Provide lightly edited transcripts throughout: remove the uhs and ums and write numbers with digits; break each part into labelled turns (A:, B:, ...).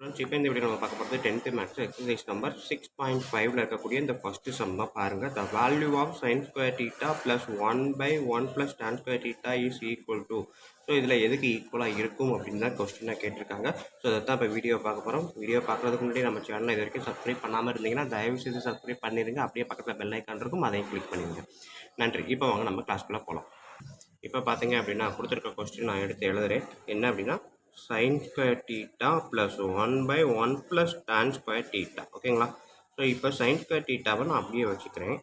A: Friends இப்போ இந்த video நம்ம பார்க்க போகிறது 10th மேக்ஸ் எக்ஸசைஸ் நம்பர் 6.5ல இருக்கக்கூடிய இந்த ஃபஸ்ட்டு சம் தான் பாருங்கள். The value of sin square theta plus 1/1 plus tan square theta is equal to. So இதில் எதுக்கு ஈக்குவலாக இருக்கும் அப்படின்னு தான் கொஸ்டினாக கேட்டிருக்காங்க. ஸோ அதை தான் இப்போ வீடியோ பார்க்க போகிறோம். வீடியோ பார்க்குறதுக்கு முன்னாடி நம்ம சேனலை இது வரைக்கும் சப்ஸ்கிரைப் பண்ணாமல் இருந்தீங்கன்னா தயவு செய்து சப்ஸ்கிரைப் பண்ணிடுங்க. அப்படியே பக்கத்தில் பெல் ஐக்கான் இருக்கும், அதையும் கிளிக் பண்ணிடுங்க. நன்றி. இப்போ வாங்க நம்ம கிளாஸ்க்குள்ளே போகலாம். இப்போ பார்த்தீங்க அப்படின்னா கொடுத்துருக்க கொஸ்டின் நான் எடுத்து எழுதுறேன். என்ன அப்படின்னா sin square theta plus 1/1 plus tan square theta. ஓகேங்களா? ஸோ இப்போ sin ஸ்கொயர் தீட்டாவை நான் அப்படியே வச்சுக்கிறேன்.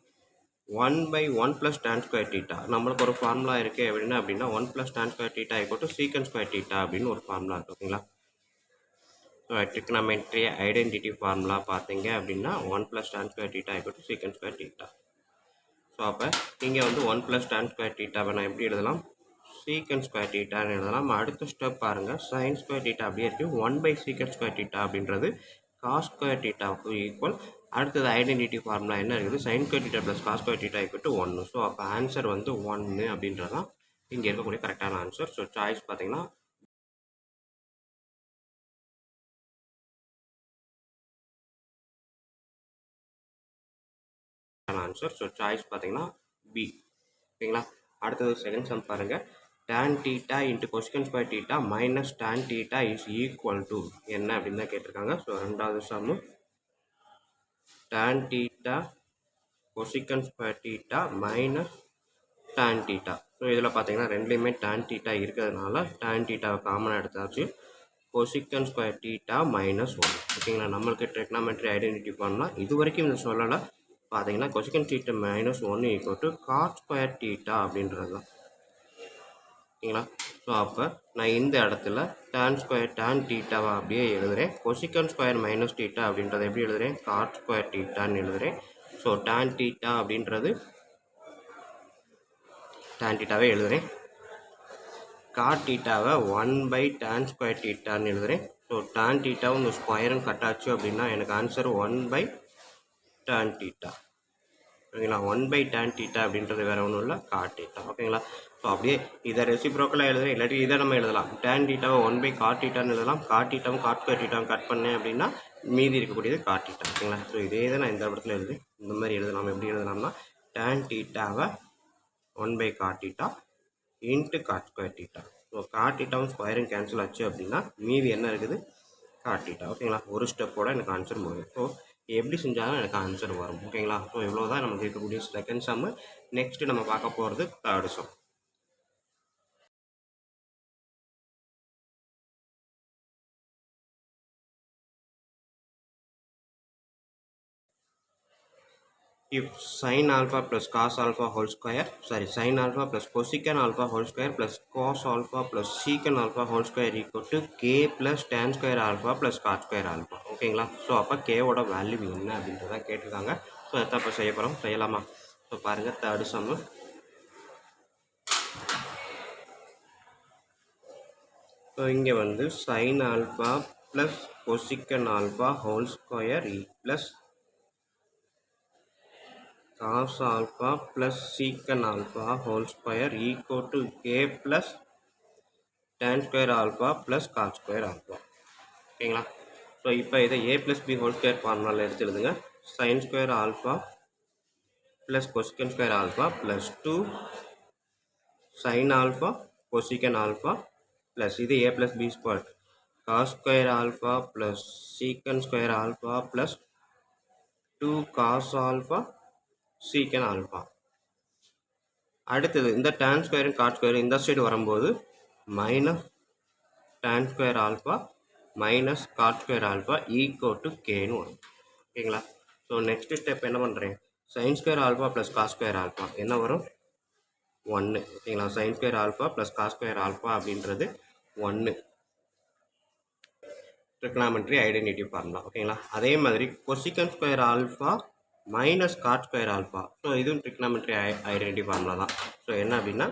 A: 1/1 ப்ளஸ் tan ஸ்கொயர் தீட்டா நம்மளுக்கு ஒரு ஃபார்முலா இருக்குது அப்படின்னா 1 plus tan square theta equal சீக்கன் ஸ்கொயர் தீட்டா அப்படின்னு ஒரு ஃபார்முலா இருக்குது. ஓகேங்களா? ஸோ ட்ரிக்னாமெட்ரி ஐடென்டிட்டி ஃபார்முலா பார்த்தீங்க அப்படின்னா 1 plus tan square theta equal சீக்கன் ஸ்கொயர் தீட்டா. ஸோ அப்போ இங்கே வந்து 1 ப்ளஸ் tan ஸ்கொயர் தீட்டாவை நான் எப்படி எழுதலாம்? சீக்கன் ஸ்கொயர் தீட்டான்னு எழுதலாம். அடுத்த ஸ்டெப் பாருங்கள், sin ஸ்கொயர் தீட்டா அப்படியே இருக்குது. 1/சீக்கன் ஸ்கொயர் தீட்டா அப்படின்றது காஸ் ஸ்கொயர் தீட்டாவுக்கு ஈக்குவல். அடுத்தது ஐடென்டிட்டி ஃபார்முலா என்ன இருக்குது? sin square theta plus cos square theta equal to 1. So அப்போ ஆன்சர் வந்து 1 அப்படின்றது தான் இங்கே இருக்கக்கூடிய கரெக்டான ஆன்சர். ஸோ சாய்ஸ் பார்த்தீங்கன்னா ஆன்சர். ஸோ சாய்ஸ் பார்த்தீங்கன்னா பி. ஓகேங்களா? அடுத்தது செகண்ட் சம் பாருங்கள். tan theta into cosecant square theta minus tan theta is equal to என்ன அப்படின்னு தான் கேட்டிருக்காங்க. ஸோ ரெண்டாவது சம்மு tan theta cosecant square theta minus tan theta. So இதில் பார்த்தீங்கன்னா ரெண்டுலேயுமே tan theta இருக்கிறதுனால tan theta காமனாக எடுத்தாச்சு. cosecant square theta minus 1. ஓகேங்களா? நம்மளுக்கு ட்ரிக்னாமெட்ரி ஐடென்டிட்டி பண்ணலாம். இது வரைக்கும் இந்த சொல்லலை. பார்த்தீங்கன்னா cosecant theta minus 1 equal to cot square theta அப்படின்றது தான். ஓகேங்களா? ஸோ அப்போ நான் இந்த இடத்துல tan ஸ்கொயர் tan தீட்டாவை அப்படியே எழுதுகிறேன். கொசிக்கன் ஸ்கொயர் மைனஸ் தீட்டா அப்படின்றத எப்படி எழுதுகிறேன்? காட் ஸ்கொயர் தீட்டான்னு எழுதுகிறேன். ஸோ tan தீட்டா அப்படின்றது tan தீட்டாவே எழுதுகிறேன். காட் தீட்டாவை 1/tan ஸ்கொயர் தீட்டான்னு எழுதுகிறேன். ஸோ tan தீட்டாவும் இந்த ஸ்கொயரும் கட்டாச்சு அப்படின்னா எனக்கு ஆன்சர் 1/tan தீட்டா. ஓகேங்களா? 1/tan தீட்டா அப்படின்றது வேறு ஒன்றும் இல்லை, காட் தீட்டா. ஓகேங்களா? ஸோ அப்படியே இதை ரெசிப்ரோக்கலாக எழுதுறேன். இல்லாட்டி இதை நம்ம எழுதலாம். tan தீட்டாவை 1/cot தீட்டான்னு எழுதலாம். காட் தீட்டாவும் காட் ஸ்கொயர் தீட்டாவும் கட் பண்ணேன் அப்படின்னா மீதி இருக்கக்கூடியது காட் தீட்டா. ஓகேங்களா? ஸோ இதே தான் நான் இந்த இடத்துல எழுதுறேன். இந்த மாதிரி எழுதலாம். எப்படி எழுதலாம்னா tan தீட்டாவை 1/cot theta into cot square theta. So cot தீட்டாவும் ஸ்கொயரும் கேன்சல் ஆச்சு அப்படின்னா மீதி என்ன இருக்குது? Cot theta. ஓகேங்களா? ஒரு ஸ்டெப்போட எனக்கு ஆன்சர் முடியும். ஸோ எப்படி செஞ்சாலும் எனக்கு ஆன்சர் வரும். ஓகேங்களா? ஸோ இவ்வளோ தான் நமக்கு இருக்கக்கூடிய செகண்ட் சம்மு. நெக்ஸ்ட்டு நம்ம பார்க்க போகிறது third some. If sin alpha plus cos alpha whole square, sin alpha plus cosecant alpha whole square plus cos alpha plus secant alpha whole square equal to k plus tan square alpha plus cot square alpha. ஓகேங்களா? So அப்போ கேவோட value என்ன அப்படின்றத கேட்டிருக்காங்க. So அதை இப்போ செய்ய போகிறோம். செய்யலாமா? ஸோ பாருங்கள், தேர்டு சம்மு. ஸோ இங்கே வந்து sin alpha plus cosecant alpha whole square plus cos alpha plus secant alpha whole square equal to k plus tan square alpha plus cot square alpha. ஓகேங்களா? ஸோ இப்போ இதை a plus b whole square ஃபார்முலாவில் எடுத்து எழுதுங்க. sin square alpha plus cosecant square alpha plus 2 sin alpha cosecant alpha plus இது a plus b square cos square alpha plus secant square alpha plus 2 cos alpha secant alpha. அடுத்தது இந்த tan ஸ்கொயரும் God ஸ்கொயரும் இந்த side வரும்போது minus tan square alpha minus cot square alpha equal to கேன்னு வரும். ஓகேங்களா? So next step என்ன பண்ணுறேன்? sin square alpha plus cos square alpha என்ன வரும்? 1. ஓகேங்களா? sin square alpha plus cos square alpha அப்படின்றது 1. Trigonometry identity formula. ஓகேங்களா? அதே மாதிரி cosecant square alpha minus cot square alpha. So இதுவும் ட்ரிக்னாமெட்ரி ஐடென்டிட்டி ஃபார்முலா தான். ஸோ என்ன அப்படின்னா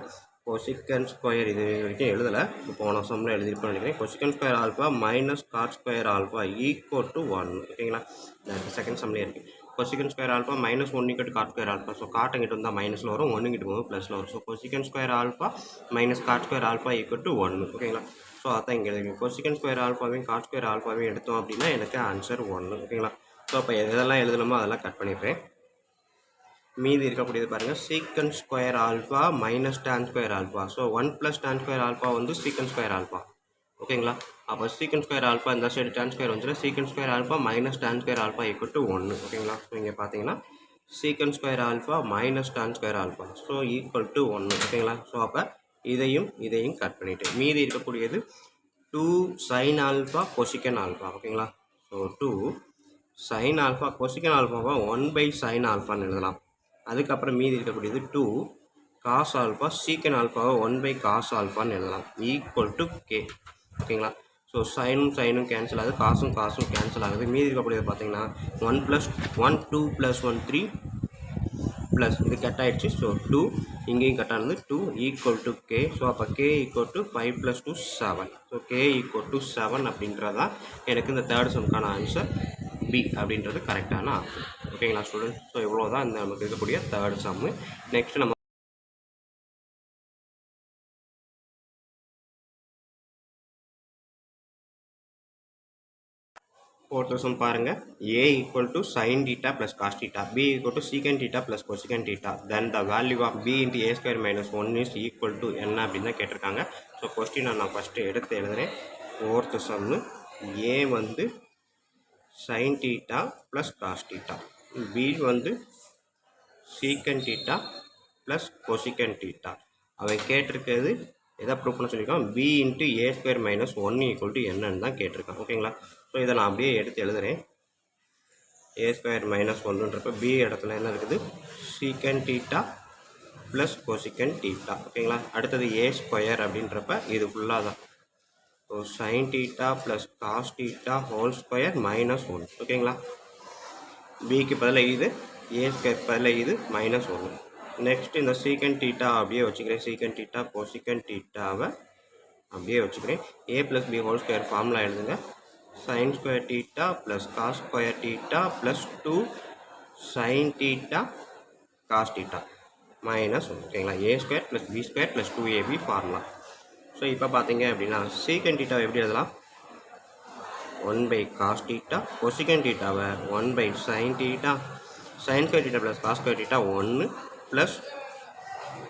A: கொசிக்கன் ஸ்கொயர் இது வரைக்கும் எழுதலை, போன சம்மில் எழுதிருப்பேன் நினைக்கிறேன். கொசிக்கன் square alpha minus cot square alpha equal to 1. ஓகேங்களா? செகண்ட் சம்லேயே இருக்குது. கொசிகன் ஸ்கொயர் ஆல்ஃபா மைனஸ் 1 இக்கட்டு cot square alpha. So cot இங்கிட்டு வந்தால் மைனஸில் வரும், 1 இங்கிட்டு போகும்போது ப்ளஸில் வரும். So cosecant square alpha minus cot square alpha equal to 1. ஓகேங்களா? ஸோ அதான் இங்கே எழுதிங்க. கொசிகன் ஸ்கொயர் ஆல்ஃபாவையும் காட் ஸ்கொயர் ஆல்ஃபாவையும் எடுத்தோம் அப்படின்னா எனக்கு ஆன்சர் 1. ஓகேங்களா? ஸோ அப்போ எதெல்லாம் எழுதணுமோ அதெல்லாம் கட் பண்ணிடுறேன். மீதி இருக்கக்கூடியது பாருங்கள், சீக்கன் square alpha minus tan square alpha. So 1 plus Don square alpha வந்து சீக்கன் ஸ்கொயர் ஆல்ஃபா. ஓகேங்களா? அப்போ சீக்கன் ஸ்கொயர் ஆல்ஃபா இந்த சைடு டான் ஸ்கொயர் வந்துச்சுன்னா சீக்கன் square alpha minus tan square alpha equal to 1. ஓகேங்களா? ஸோ இங்கே பார்த்தீங்கன்னா சீக்கன் square alpha minus tan square alpha so equal to 1. ஓகேங்களா? ஸோ அப்போ இதையும் கட் பண்ணிவிட்டு மீதி இருக்கக்கூடியது 2 சைன் ஆல்ஃபா கொசிக்கன் ஆல்ஃபா. ஓகேங்களா? ஸோ 2 சைன் ஆல்ஃபா கொசிக்கன் ஆல்ஃபாவை 1 பை சைன் ஆல்ஃபான்னு எழுதலாம். அதுக்கப்புறம் மீதி இருக்கக்கூடியது 2 காஸ் ஆல்ஃபா சீக்கன் ஆல்ஃபாவை 1 பை காஸ் ஆல்ஃபான்னு எழுதலாம் ஈக்குவல் டு கே. ஓகேங்களா? ஸோ சைனும் கேன்சல் ஆகுது, காசும் கேன்சல் ஆகுது. மீதி இருக்கக்கூடியது பார்த்தீங்கன்னா 1 + 1 2 + 1 3 ப்ளஸ் இது கட் ஆகிடுச்சு. ஸோ 2 இங்கேயும் கட் ஆனது 2 ஈக்குவல் டு கே. ஸோ அப்போ K equal to 5 + 2 7. So K equal to 7 அப்படின்றதான் எனக்கு இந்த தேர்ட் சம்க்கான ஆன்சர் பி அப்படின்றது கரெக்டான ஆப்ஷன். ஓகேங்களா ஸ்டூடெண்ட்? ஸோ இவ்வளோ தான் இந்த நமக்கு இருக்கக்கூடிய தேர்ட் சம்மு. நெக்ஸ்ட் நம்ம fourth sum பாருங்க. a equal to sin theta plus cos theta, b equal to secant theta plus cosecant theta, then the value of b into a square minus 1 is equal to என்ன அப்படின்னு தான் கேட்டிருக்காங்க. So கொஸ்டினை நான் first எடுத்து எழுதுறேன். Fourth Jammu a வந்து sin theta plus cos theta, b வந்து secant theta plus cosecant theta. அவன் கேட்டிருக்கிறது எதை ப்ரூவ் பண்ண சொல்லியிருக்கான், b into a square minus 1 equal to என்னன்னு தான் கேட்டிருக்கான். ஓகேங்களா? ஸோ இதை நான் அப்படியே எடுத்து எழுதுகிறேன். a ஸ்கொயர் மைனஸ் 1ன்றப்ப b இடத்துல என்ன இருக்குது, சீக்கன் டீட்டா ப்ளஸ் கொசிக்கன் டீட்டா. ஓகேங்களா? அடுத்தது a ஸ்கொயர் அப்படின்றப்ப இது ஃபுல்லாக தான். So sine theta plus cos theta whole square minus 1. ஓகேங்களா? பிக்கு பதிலாக இது, a ஸ்கொயர் பதிலாக இது மைனஸ் 1. நெக்ஸ்ட் இந்த சீக்கன் டீட்டா அப்படியே வச்சுக்கிறேன். சீக்கன் டீட்டா கொசிக்கன் டீட்டாவை அப்படியே வச்சுக்கிறேன். a plus b whole square formula எழுதுங்க. sin square theta plus cos square theta plus 2 sin theta cos theta minus 1. ஓகேங்களா? a square plus b square plus 2ab formula. So இப்போ பார்த்தீங்க அப்படின்னா சீக்கன் டீட்டாவை எப்படி எழுதலாம், 1 by cos theta, cosecant thetaவை 1 by sin theta, sin square theta plus cos square theta 1 plus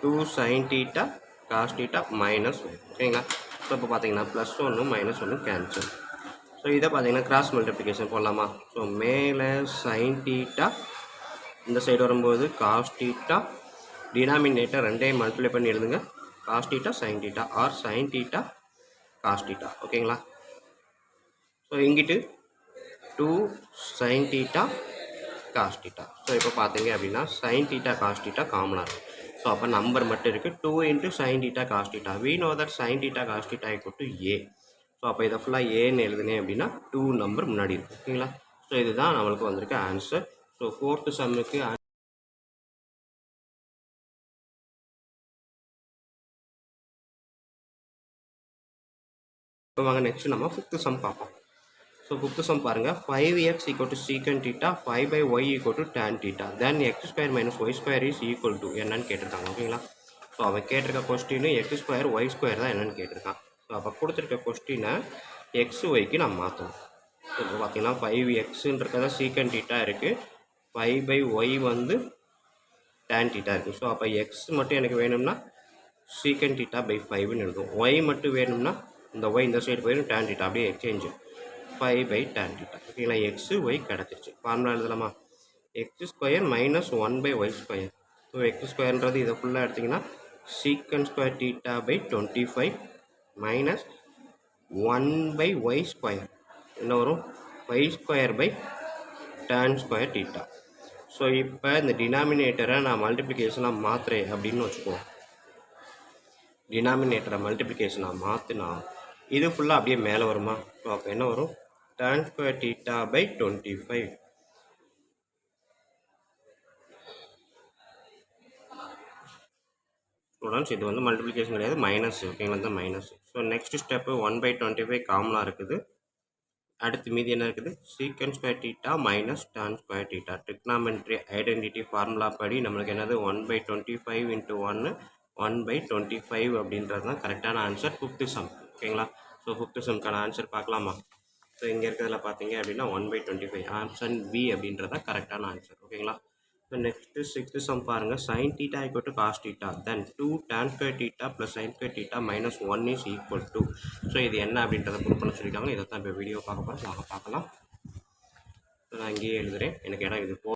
A: 2 sin theta cos theta minus 1. ஓகேங்களா? So இப்போ பார்த்தீங்கன்னா ப்ளஸ் 1 மைனஸ் 1 கேன்சல். ஸோ இதை பார்த்தீங்கன்னா கிராஸ் மல்டிப்ளிகேஷன் போடலாமா. ஸோ மேலே சைன் டீட்டா இந்த சைடு வரும்போது cos theta, denominator ரெண்டையும் மல்டிப்ளை பண்ணி எழுதுங்க. Cos theta sine theta or sine theta cos theta. ஓகேங்களா? ஸோ இங்கிட்டு 2 sine theta cos theta. So இப்போ பார்த்தீங்க அப்படின்னா சைன் டீட்டா காஸ் டீட்டா காமனாக இருக்குது. ஸோ அப்போ நம்பர் மட்டும் இருக்குது 2 into sine theta cos theta. we know that sine theta cos theta equal to a. So அப்போ இதை ஃபுல்லாக ஏன்னு எழுதுனேன் அப்படின்னா 2 நம்பர் முன்னாடி இருக்கும். ஓகேங்களா? ஸோ இதுதான் நம்மளுக்கு வந்திருக்க ஆன்சர். ஸோ ஃபோர்த்து சம்முக்கு இப்போ வாங்க நெக்ஸ்ட் நம்ம ஃபிஃப்த்து சம் பார்ப்போம். ஸோ ஃபிஃப்த்து சம் பாருங்கள். 5x equal to secant theta, 5 by y equal to tan theta, then x square minus y square is equal to என்னன்னு கேட்டிருக்காங்க. ஓகேங்களா? ஸோ அவன் கேட்டிருக்க question x square y square தான் என்னன்னு கேட்டிருக்கான். ஸோ அப்போ கொடுத்துருக்க கொஸ்டினை எக்ஸ் ஒய்க்கு நான் மாற்றணும். ஸோ இப்போ பார்த்தீங்கன்னா 5xன்றத சீக்கன் டீட்டா இருக்குது, 5 by y வந்து டேன் டீட்டா இருக்குது. ஸோ அப்போ எக்ஸ் மட்டும் எனக்கு வேணும்னா சீக்கன் டீட்டா பை 5ன்னு எழுதும். ஒய் மட்டும் வேணும்னா இந்த ஒய் இந்த சைடு போயிடும், டேன் டீட்டா அப்படியே எக்ஸ்சேஞ்சு 5 by tan டீட்டா. ஓகேங்களா? எக்ஸு ஒய் கிடச்சிருச்சு. ஃபார்முலா எழுதலாமா, X square minus 1 by Y square. So X ஸ்கொயர்ன்றது இதை ஃபுல்லாக எடுத்திங்கன்னா secant square theta by 25 minus 1 by y square என்ன வரும், y square by tan square theta. So இப்போ இந்த டினாமினேட்டரை நான் மல்டிப்ளிகேஷனாக மாற்றுறேன் அப்படின்னு வச்சுக்குவோம். டினாமினேட்டரை மல்டிப்ளிகேஷனாக மாற்றினா இது ஃபுல்லாக அப்படியே மேலே வருமா. ஸோ அப்போ என்ன வரும், tan square theta by 25. Students இது வந்து மல்டிப்ளிகேஷன் கிடையாது, மைனஸ். ஓகேங்களா? தான் minus. So next step 1 by 25 காமனாக இருக்குது. அடுத்து மீதி என்ன இருக்குது? சீக்கன் square theta minus tan square theta. Trigonometry identity formula படி நம்மளுக்கு என்னது 1/25 இன்ட்டு 1 1/25 அப்படின்றது தான் கரெக்டான ஆன்சர். Fifth some. ஓகேங்களா? ஸோ ஃபிஃப்த்து சம்க்கான ஆன்சர் பார்க்கலாமா? ஸோ இங்கே இருக்கிறதுல பார்த்தீங்க அப்படின்னா 1/25 ஆப்ஷன் பி அப்படின்றது தான் கரெக்டான ஆன்சர். ஓகேங்களா? ஸோ நெக்ஸ்ட்டு சிக்ஸ்த்து சம் பாருங்கள். Sine theta equal to cos theta then 2 tan square theta plus sine square theta minus 1 is equal to. So இது என்ன அப்படின்றத ப்ரூவ் பண்ண சொல்லியிருக்காங்க. இதை தான் இப்போ வீடியோ பார்க்க போகிறோம். வாங்க பார்க்கலாம். ஸோ நான் இங்கேயே எழுதுகிறேன். எனக்கு இடம் இது போ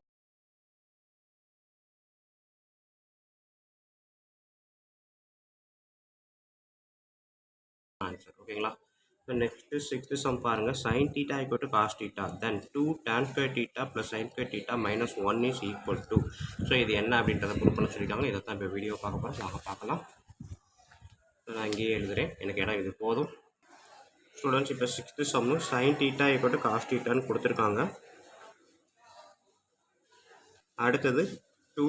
A: ஆன்சர். ஓகேங்களா? ஸோ நெக்ஸ்ட்டு சிக்ஸ்த்து சம் பாருங்கள். Sine theta equal to cos theta then 2 tan square theta plus sine square theta minus 1 is equal to. So இது என்ன அப்படின்றத ப்ரூவ் பண்ண சொல்லியிருக்காங்க. இதை தான் இப்போ வீடியோ பார்க்க போகிறோம். வாங்க பார்க்கலாம். ஸோ நான் இங்கேயே எழுதுகிறேன். எனக்கு இடம் இது போதும். ஸ்டூடெண்ட்ஸ் இப்போ sixth sum sine theta equal to cos டீட்டான்னு கொடுத்துருக்காங்க. அடுத்தது 2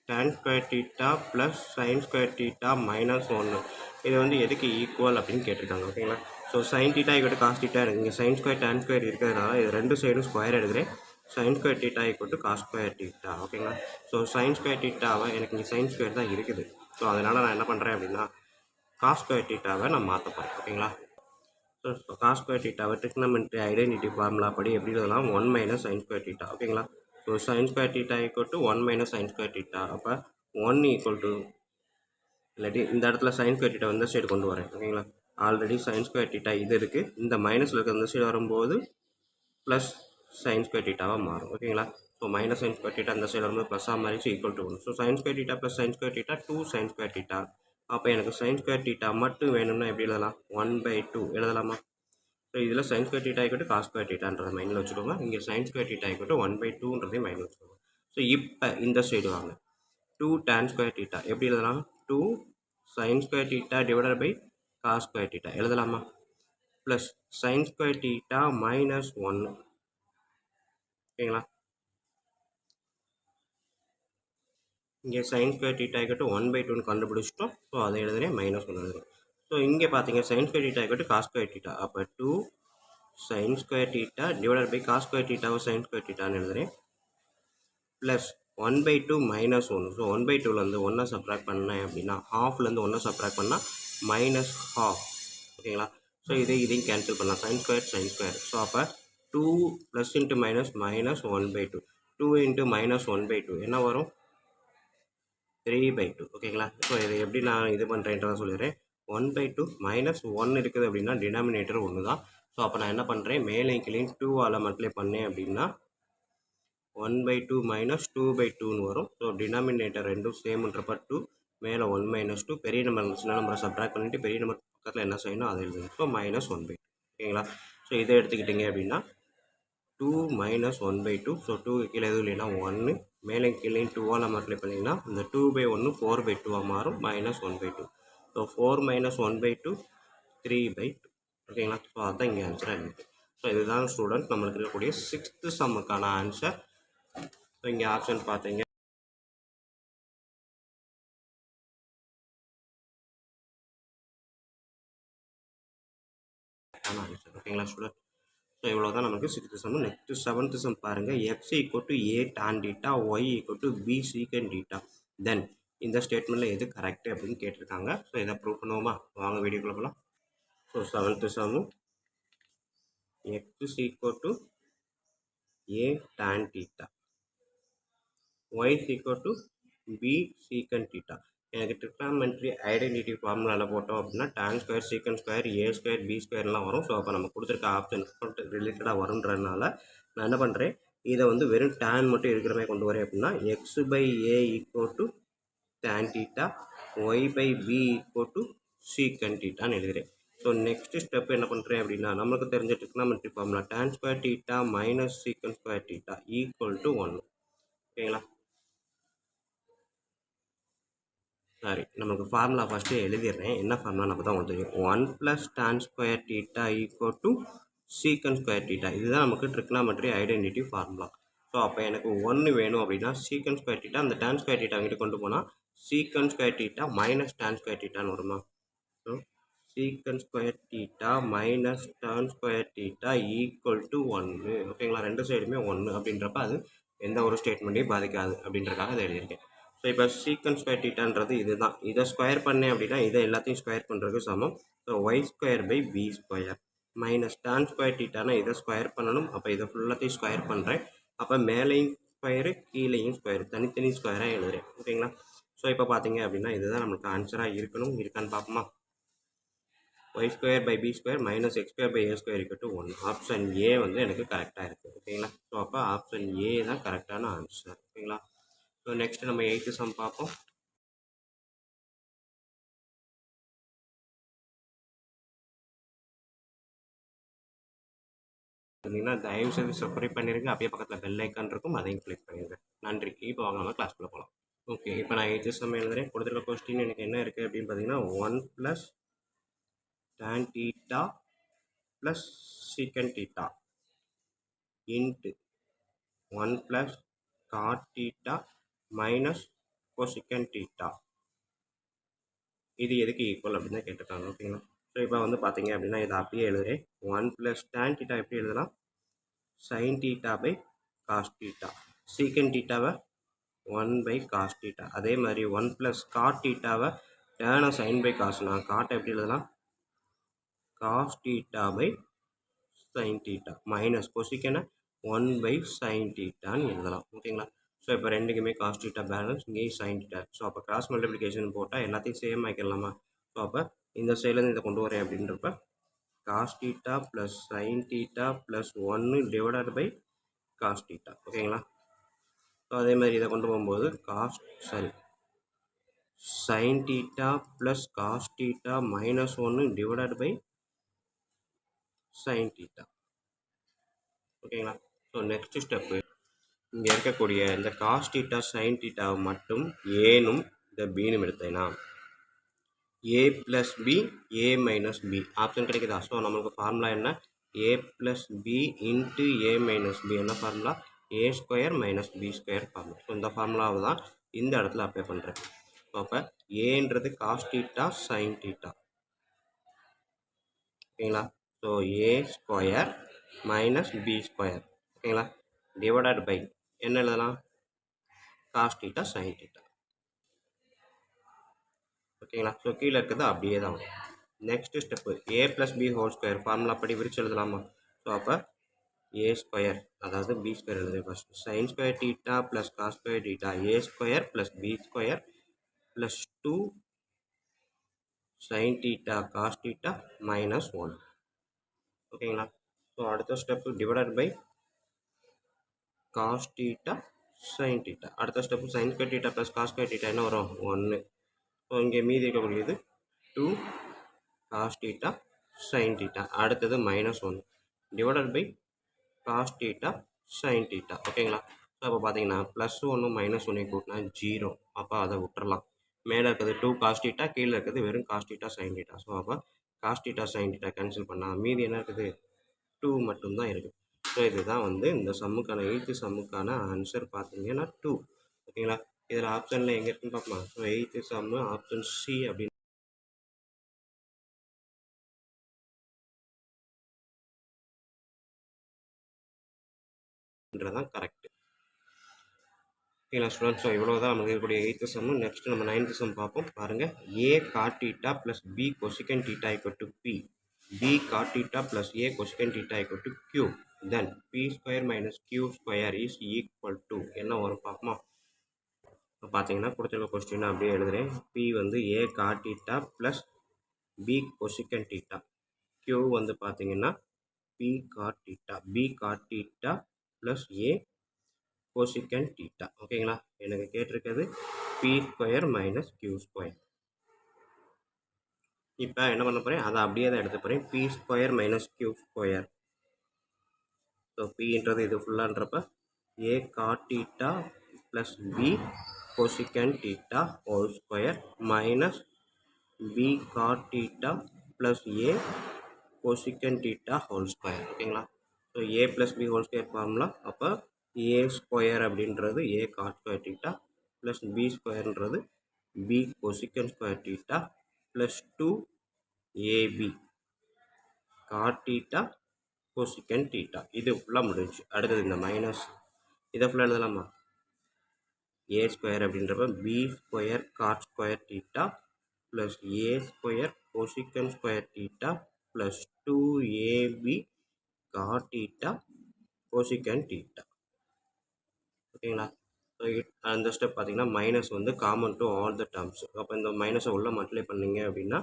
A: tan square theta plus sine square theta minus 1 இது வந்து எதுக்கு ஈக்குவல் அப்படின்னு கேட்டிருக்காங்க. ஓகேங்களா? So sine theta equal to cos theta எனக்கு இங்கே சைன் ஸ்கொயர் tan ஸ்கொயர் இருக்கிறதுனால இது ரெண்டு சைடும் ஸ்கொயர் எடுக்கிறேன். Sine square theta equal to cos square theta. ஓகேங்களா? ஸோ சைன் ஸ்கொயர் டீட்டாவை எனக்கு இங்கே சைன் ஸ்கொயர் தான் இருக்குது. ஸோ அதனால் நான் என்ன பண்ணுறேன் அப்படின்னா காஸ் ஸ்கொயர் டீட்டாவை நான் மாற்ற போகிறேன். ஓகேங்களா? ஸோ காஸ் ஸ்கொயர் டீட்டாவை ட்ரிக்னாமெட்ரி ஐடென்டிட்டி ஃபார்முலா படி எப்படி எழுதலாம்? 1 மைனஸ் சைன் ஸ்கொயர் டீட்டா. ஓகேங்களா? So sine square theta equal to 1 minus sine square theta. அப்போ 1 ஈக்குவல் டு இல்லாட்டி இந்த இடத்துல சைன் ஸ்கொயர் டீட்டா இந்த சைடு கொண்டு வரேன். ஓகேங்களா? ஆல்ரெடி சைன் ஸ்கொயர் டீட்டா இது இருக்குது. இந்த மைனஸில் இருக்கிற இந்த சைடு வரும்போது ப்ளஸ் சைன் ஸ்கொயர் டீட்டாவாக மாறும். ஓகேங்களா? So minus sine square theta இந்த சைடு வரும்போது ப்ளஸ்ஸாக மாறிச்சு equal to 1. So sine square theta plus sine square theta 2 sign square theta. அப்போ எனக்கு சைன் ஸ்கொயர் டீட்டா மட்டும் வேணும்னா எப்படி எழுதலாம்? 1/2 எழுதலாமா? ஸோ இதில் sine square theta equal to cos square டீட்டான்றதை மைண்டில் வச்சுக்கோங்க. இங்கே sine square theta equal to 1/2ன்றதையும் மைண்டில் வச்சுக்கோங்க. ஸோ இப்போ இந்த சைடு வாங்க. 2 tan ஸ்கொயர் டீட்டா எப்படி எழுதலாம்? 2 sin square theta divided by cos square theta எழுதலாமா? Plus sine square theta minus 1. ஓகேங்களா? இங்கே sine square theta equal to 1/2ன்னு கண்டுபிடிச்சிட்டோம். ஸோ அதை எழுதுறேன், மைனஸ் 1 எழுதுறேன். ஸோ இங்கே பார்த்தீங்க sine square theta equal to cos square theta. அப்போ 2 sin square theta divided by cos square டீட்டாவை சைன் ஸ்கொயர் டீட்டான்னு எழுதுறேன். Plus 1/2 minus 1. ஸோ 1/2லேருந்து 1 சப்ராக்ட் பண்ணேன் அப்படின்னா ஹாஃப்லேருந்து 1 சப்ராக்ட் பண்ணால் மைனஸ் ஹாஃப். ஓகேங்களா? ஸோ இதையும் கேன்சல் பண்ணலாம். Sine square sine square. So அப்போ 2 plus into minus minus 1/2. 2 into minus 1/2 என்ன வரும்? 3/2. ஓகேங்களா? ஸோ இதை எப்படி நான் இது பண்ணுறேன்றதை சொல்லிடுறேன். 1/2 மைனஸ் 1 இருக்குது அப்படின்னா டினாமினேட்டர் 1 தான். ஸோ அப்போ நான் என்ன பண்ணுறேன்? மேலே கீழேயும் 2ஆல் மல்டிப்ளை பண்ணேன் அப்படின்னா 1/2 மைனஸ் 2/2ன்னு வரும். ஸோ டினாமினேட்டர் ரெண்டும் சேம்ன்றப்ப 2 மேலே 1 மைனஸ் 2 பெரிய நம்பர் சின்ன நம்பரை சப்ராக்ட் பண்ணிவிட்டு பெரிய நம்பர் பக்கத்தில் என்ன செய்யணும் அதை எழுதுங்க. So minus 1/2. ஓகேங்களா? ஸோ இதை எடுத்துக்கிட்டிங்க அப்படின்னா 2 மைனஸ் 1/2. ஸோ 2 கீழே எதுவும் இல்லைன்னா 1 மேலே கீழே 2ஆல் மல்டிப்ளை பண்ணிங்கன்னா இந்த 2/1 4/2 மாறும் மைனஸ் 1/2. So 4 minus 1/2 3/2. ஓகேங்களா? ஸோ அதுதான் இங்கே ஆன்சராக இருக்குது. ஸோ இதுதான் ஸ்டூடெண்ட் நம்மளுக்கு இருக்கக்கூடிய சிக்ஸ்த்து சம்முக்கான ஆன்சர். ஸோ இங்கே ஆப்ஷன் பார்த்தீங்க ஆன்சர். ஓகேங்களா ஸ்டூடெண்ட்? ஸோ இவ்வளோ தான் நமக்கு sixth sum. Next seventh sum பாருங்கள். X equal to A tan theta Y equal to B secant theta then இந்த ஸ்டேட்மெண்ட்டில் எது கரெக்டு அப்படின்னு கேட்டிருக்காங்க. ஸோ இதை ப்ரூவ் பண்ணுவோமா? வாங்க வீடியோக்குள்ள போகலாம். So seventh sum x equal to A tan theta y is equal to b secant theta. எனக்கு ட்ரிக்னாமெட்ரி ஐடென்டிட்டி ஃபார்முலாவில் போட்டோம் அப்படின்னா tan square secant square a square b ஸ்கொயர்லாம் வரும். ஸோ அப்போ நம்ம கொடுத்துருக்க ஆப்ஷன் ரிலேட்டடாக வருன்றதுனால நான் என்ன பண்ணுறேன்? இதை வந்து வெறும் tan மட்டும் இருக்கிற மாதிரி கொண்டு வரேன் அப்படின்னா X by A equal to tan theta Y by B equal to secant டீட்டான்னு எழுதுகிறேன். ஸோ நெக்ஸ்ட் ஸ்டெப் என்ன பண்ணுறேன் அப்படின்னா நமக்கு தெரிஞ்ச trigonometry formula tan square theta minus சீக்கன் ஸ்கொயர் டீட்டா ஈக்குவல் டு 1. ஓகேங்களா? சாரி, நமக்கு ஃபார்முலா ஃபஸ்ட்டு எழுதிடுறேன். என்ன ஃபார்முலா நம்ம தான் உங்களுக்கு தெரியும். 1 plus tan square theta equal to சீக்கன் ஸ்கொயர் டீட்டா. இதுதான் நமக்கு ட்ரிக்னாமெட்ரி ஐடென்டிட்டி ஃபார்முலா. ஸோ அப்போ எனக்கு 1 வேணும் அப்படின்னா சீக்கன் ஸ்கொயர் டீட்டா அந்த tan ஸ்கொயர் டீட்டா அங்கிட்டு கொண்டு போனால் secant square theta minus tan square டீட்டான்னு வருமா? So secant square theta minus tan square theta equal to 1. ஓகேங்களா, ரெண்டு சைடுமே 1 அப்படின்றப்ப அது எந்த ஒரு ஸ்டேட்மெண்ட்டையும் பாதிக்காது அப்படின்றக்காக அதை எழுதியிருக்கேன். ஸோ இப்போ சீக்கன் ஸ்கொயர் தீட்டான்றது இதுதான். இதை ஸ்கொயர் பண்ணேன் அப்படின்னா இதை எல்லாத்தையும் ஸ்கொயர் பண்ணுறதுக்கு சமம். So Y square by B square minus tan square தீட்டானா இதை ஸ்கொயர் பண்ணணும். அப்போ இதை ஃபுல்லாத்தையும் ஸ்கொயர் பண்ணுறேன். அப்போ மேலேயும் ஸ்கொயரு கீழேயும் ஸ்கொயர் தனித்தனி ஸ்கொயராக எழுதுறேன். ஓகேங்களா, ஸோ இப்போ பார்த்தீங்க அப்படின்னா இதுதான் நம்மளுக்கு ஆன்சராக இருக்கணும். இருக்கான்னு பார்ப்போமா? Y square by B square minus x square by a square equal to 1. Option a வந்து எனக்கு கரெக்டாக இருக்குது. ஓகேங்களா, ஸோ அப்போ ஆப்ஷன் ஏ தான் கரெக்டான ஆன்சர். ஓகேங்களா, ஸோ நெக்ஸ்ட் நம்ம 8th சம் பார்ப்போம். பார்த்தீங்கன்னா தயவு செய்து சப்ஸ்கிரைப் பண்ணிருங்க. அப்படியே பக்கத்தில் பெல் ஐக்கான் இருக்கும், அதையும் கிளிக் பண்ணிடுங்க. நன்றி. இப்போ வாங்க நம்ம கிளாஸ்க்குள்ளே போகலாம். ஓகே, இப்போ நான் 8th சம் எழுதுறேன். கொடுத்துருக்க கொஸ்டின் எனக்கு என்ன இருக்குது அப்படின்னு பார்த்தீங்கன்னா 1 + tan theta + secant theta into 1 + cot theta minus cosecant theta இது எதுக்கு ஈக்குவல் அப்படின்னு தான் கேட்டிருக்காங்க. ஓகேங்களா, ஸோ இப்போ வந்து பார்த்தீங்க அப்படின்னா இதை அப்படியே எழுதுறேன். 1 + tan theta எப்படி எழுதலாம்? sin theta by cos theta. secant theta-வை 1 by cos theta. அதே மாதிரி 1 + cot theta-வை tan sin by cos. நான் cot எப்படி எழுதலாம்? cos theta by sin theta minus cosecant 1 by sin thetaன்னு எழுதலாம். ஓகேங்களா, ஸோ இப்போ ரெண்டுக்குமே cos theta பேலன்ஸ், இங்கேயும் sin theta. ஸோ அப்போ கிராஸ் மல்டிப்ளிகேஷன் போட்டால் எல்லாத்தையும் சேம் ஆக்கிடலாமா? ஸோ அப்போ இந்த சைட்லேருந்து இதை கொண்டு வரேன் அப்படின்றப்ப cos theta plus sin theta plus 1 divided by cos theta. ஓகேங்களா, ஸோ அதே மாதிரி இதை கொண்டு போகும்போது sin theta plus cos theta minus 1 divided by sin theta. ஓகேங்களா, ஸோ நெக்ஸ்ட் ஸ்டெப்பு இங்கே இருக்கக்கூடிய இந்த cos theta sin theta மட்டும் ஏனும் இந்த பீனும் எடுத்தேன்னா a plus b a minus b option கிடைக்குதா? ஸோ நம்மளுக்கு ஃபார்முலா என்ன? a plus b into a minus b என்ன formula? a square minus b square formula. So இந்த ஃபார்முலாவை தான் இந்த இடத்துல அப்ளை பண்ணுறேன். ஸோ அப்போ ஏன்றது cos theta sin theta. ஓகேங்களா, so a square minus b square. ஓகேங்களா, டிவைடட் பை என்ன எழுதலாம்? cos theta sin theta. ஓகேங்களா, ஸோ கீழே இருக்கிறது அப்படியே தான். Next step a + b whole square formula படி விரிச்சு எழுதலாமா? ஸோ அப்போ a ஸ்கொயர் அதாவது b ஸ்கொயர் எழுதுறேன் first. sin square theta plus cos square theta a square plus b square plus 2 sin theta cos theta minus 1. ஓகேங்களா, so அடுத்த step divided by cos theta sin theta. அடுத்த step sin square theta plus cos square theta என்ன வரும்? 1. So இங்கே மீதி இருக்கக்கூடியது 2 cos theta sin theta. அடுத்தது minus 1 divided by cos theta sin theta. ஓகேங்களா, ஸோ அப்போ பார்த்தீங்கன்னா ப்ளஸ் 1 மைனஸ் 1 கூட்டினா 0. அப்போ அதை விட்டுறலாம். மேலே இருக்கிறது 2 cos theta, கீழே இருக்கிறது வெறும் cos theta sin theta. So அப்போ cos theta sin theta cancel பண்ணால் மீதி என்ன இருக்குது? 2 மட்டும்தான் இருக்குது. ஸோ இதுதான் வந்து இந்த சம்முக்கான 8th சம்முக்கான ஆன்சர் பார்த்தீங்கன்னா 2. ஓகேங்களா, இதில் ஆப்ஷனில் எங்கே இருக்குன்னு பார்க்கலாம். ஸோ 8th சம்மு ஆப்ஷன் சி அப்படின்னு தான் கரெக்ட். ஓகேங்களா ஸ்டூடெண்ட்ஸ், ஸோ இவ்வளோ தான் நமக்கு இருக்கக்கூடிய 8th சம்மு. நெக்ஸ்ட் நம்ம 9th சம் பார்ப்போம். பாருங்கள், a cot theta plus b cosecant theta equal to p, b cot theta plus a cosecant theta equal to q, then p square minus q square is equal to என்ன வரும் பார்ப்போமா? இப்போ பார்த்தீங்கன்னா கொடுத்துருக்க question அப்படியே எழுதுகிறேன். p வந்து a cot theta plus b cosecant theta, q வந்து பார்த்தீங்கன்னா p cot theta, b cot theta plus a cosecant theta. ஓகேங்களா, எனக்கு கேட்டிருக்கிறது p square minus q square. இப்போ என்ன பண்ண போகிறேன்? அதை அப்படியே தான் எடுத்து போகிறேன். p square minus q square. So pன்றது இது ஃபுல்லான்றப்ப a cot theta plus b cosecant theta whole square minus b cot theta plus a cosecant theta whole square. ஓகேங்களா, so a plus b whole square formula. அப்போ a square அப்படின்றது a cot square theta plus b ஸ்கொயர்ன்றது b cosecant square theta plus 2 AB cot theta cosecant theta. இது ஃபுல்லாக முடிஞ்சு. அடுத்தது இந்த மைனஸ் இதை ஃபுல்லாக எழுதலாமா? ஏ ஸ்கொயர் அப்படின்றப்ப B square cot square theta plus A square cosecant square theta plus 2ab cot theta cosecant theta. ஓகேங்களா? ஸோ அந்த ஸ்டெப் பார்த்தீங்கன்னா மைனஸ் வந்து common to all the terms. அப்போ இந்த மைனஸை உள்ள மல்டிப்ளை பண்ணீங்க அப்படின்னா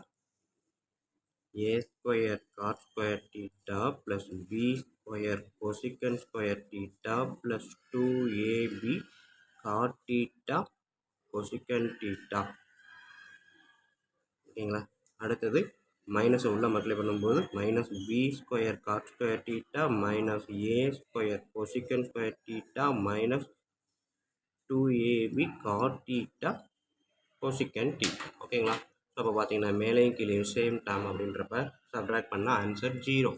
A: A square cot square theta plus B square cosecant square theta plus 2ab cot theta cosecant theta. ஓகேங்களா? அடுத்தது மைனஸை உள்ள மல்டிப்ளை பண்ணும்போது minus B square cot square theta minus A square cosecant square theta minus 2ab cot theta cosecant theta. ஓகேங்களா? So அப்போ பார்த்தீங்கன்னா மேலேயும் கீழே சேம் டேர்ம் அப்படின்றப்ப சப்ட்ராக்ட் பண்ணால் ஆன்சர் 0.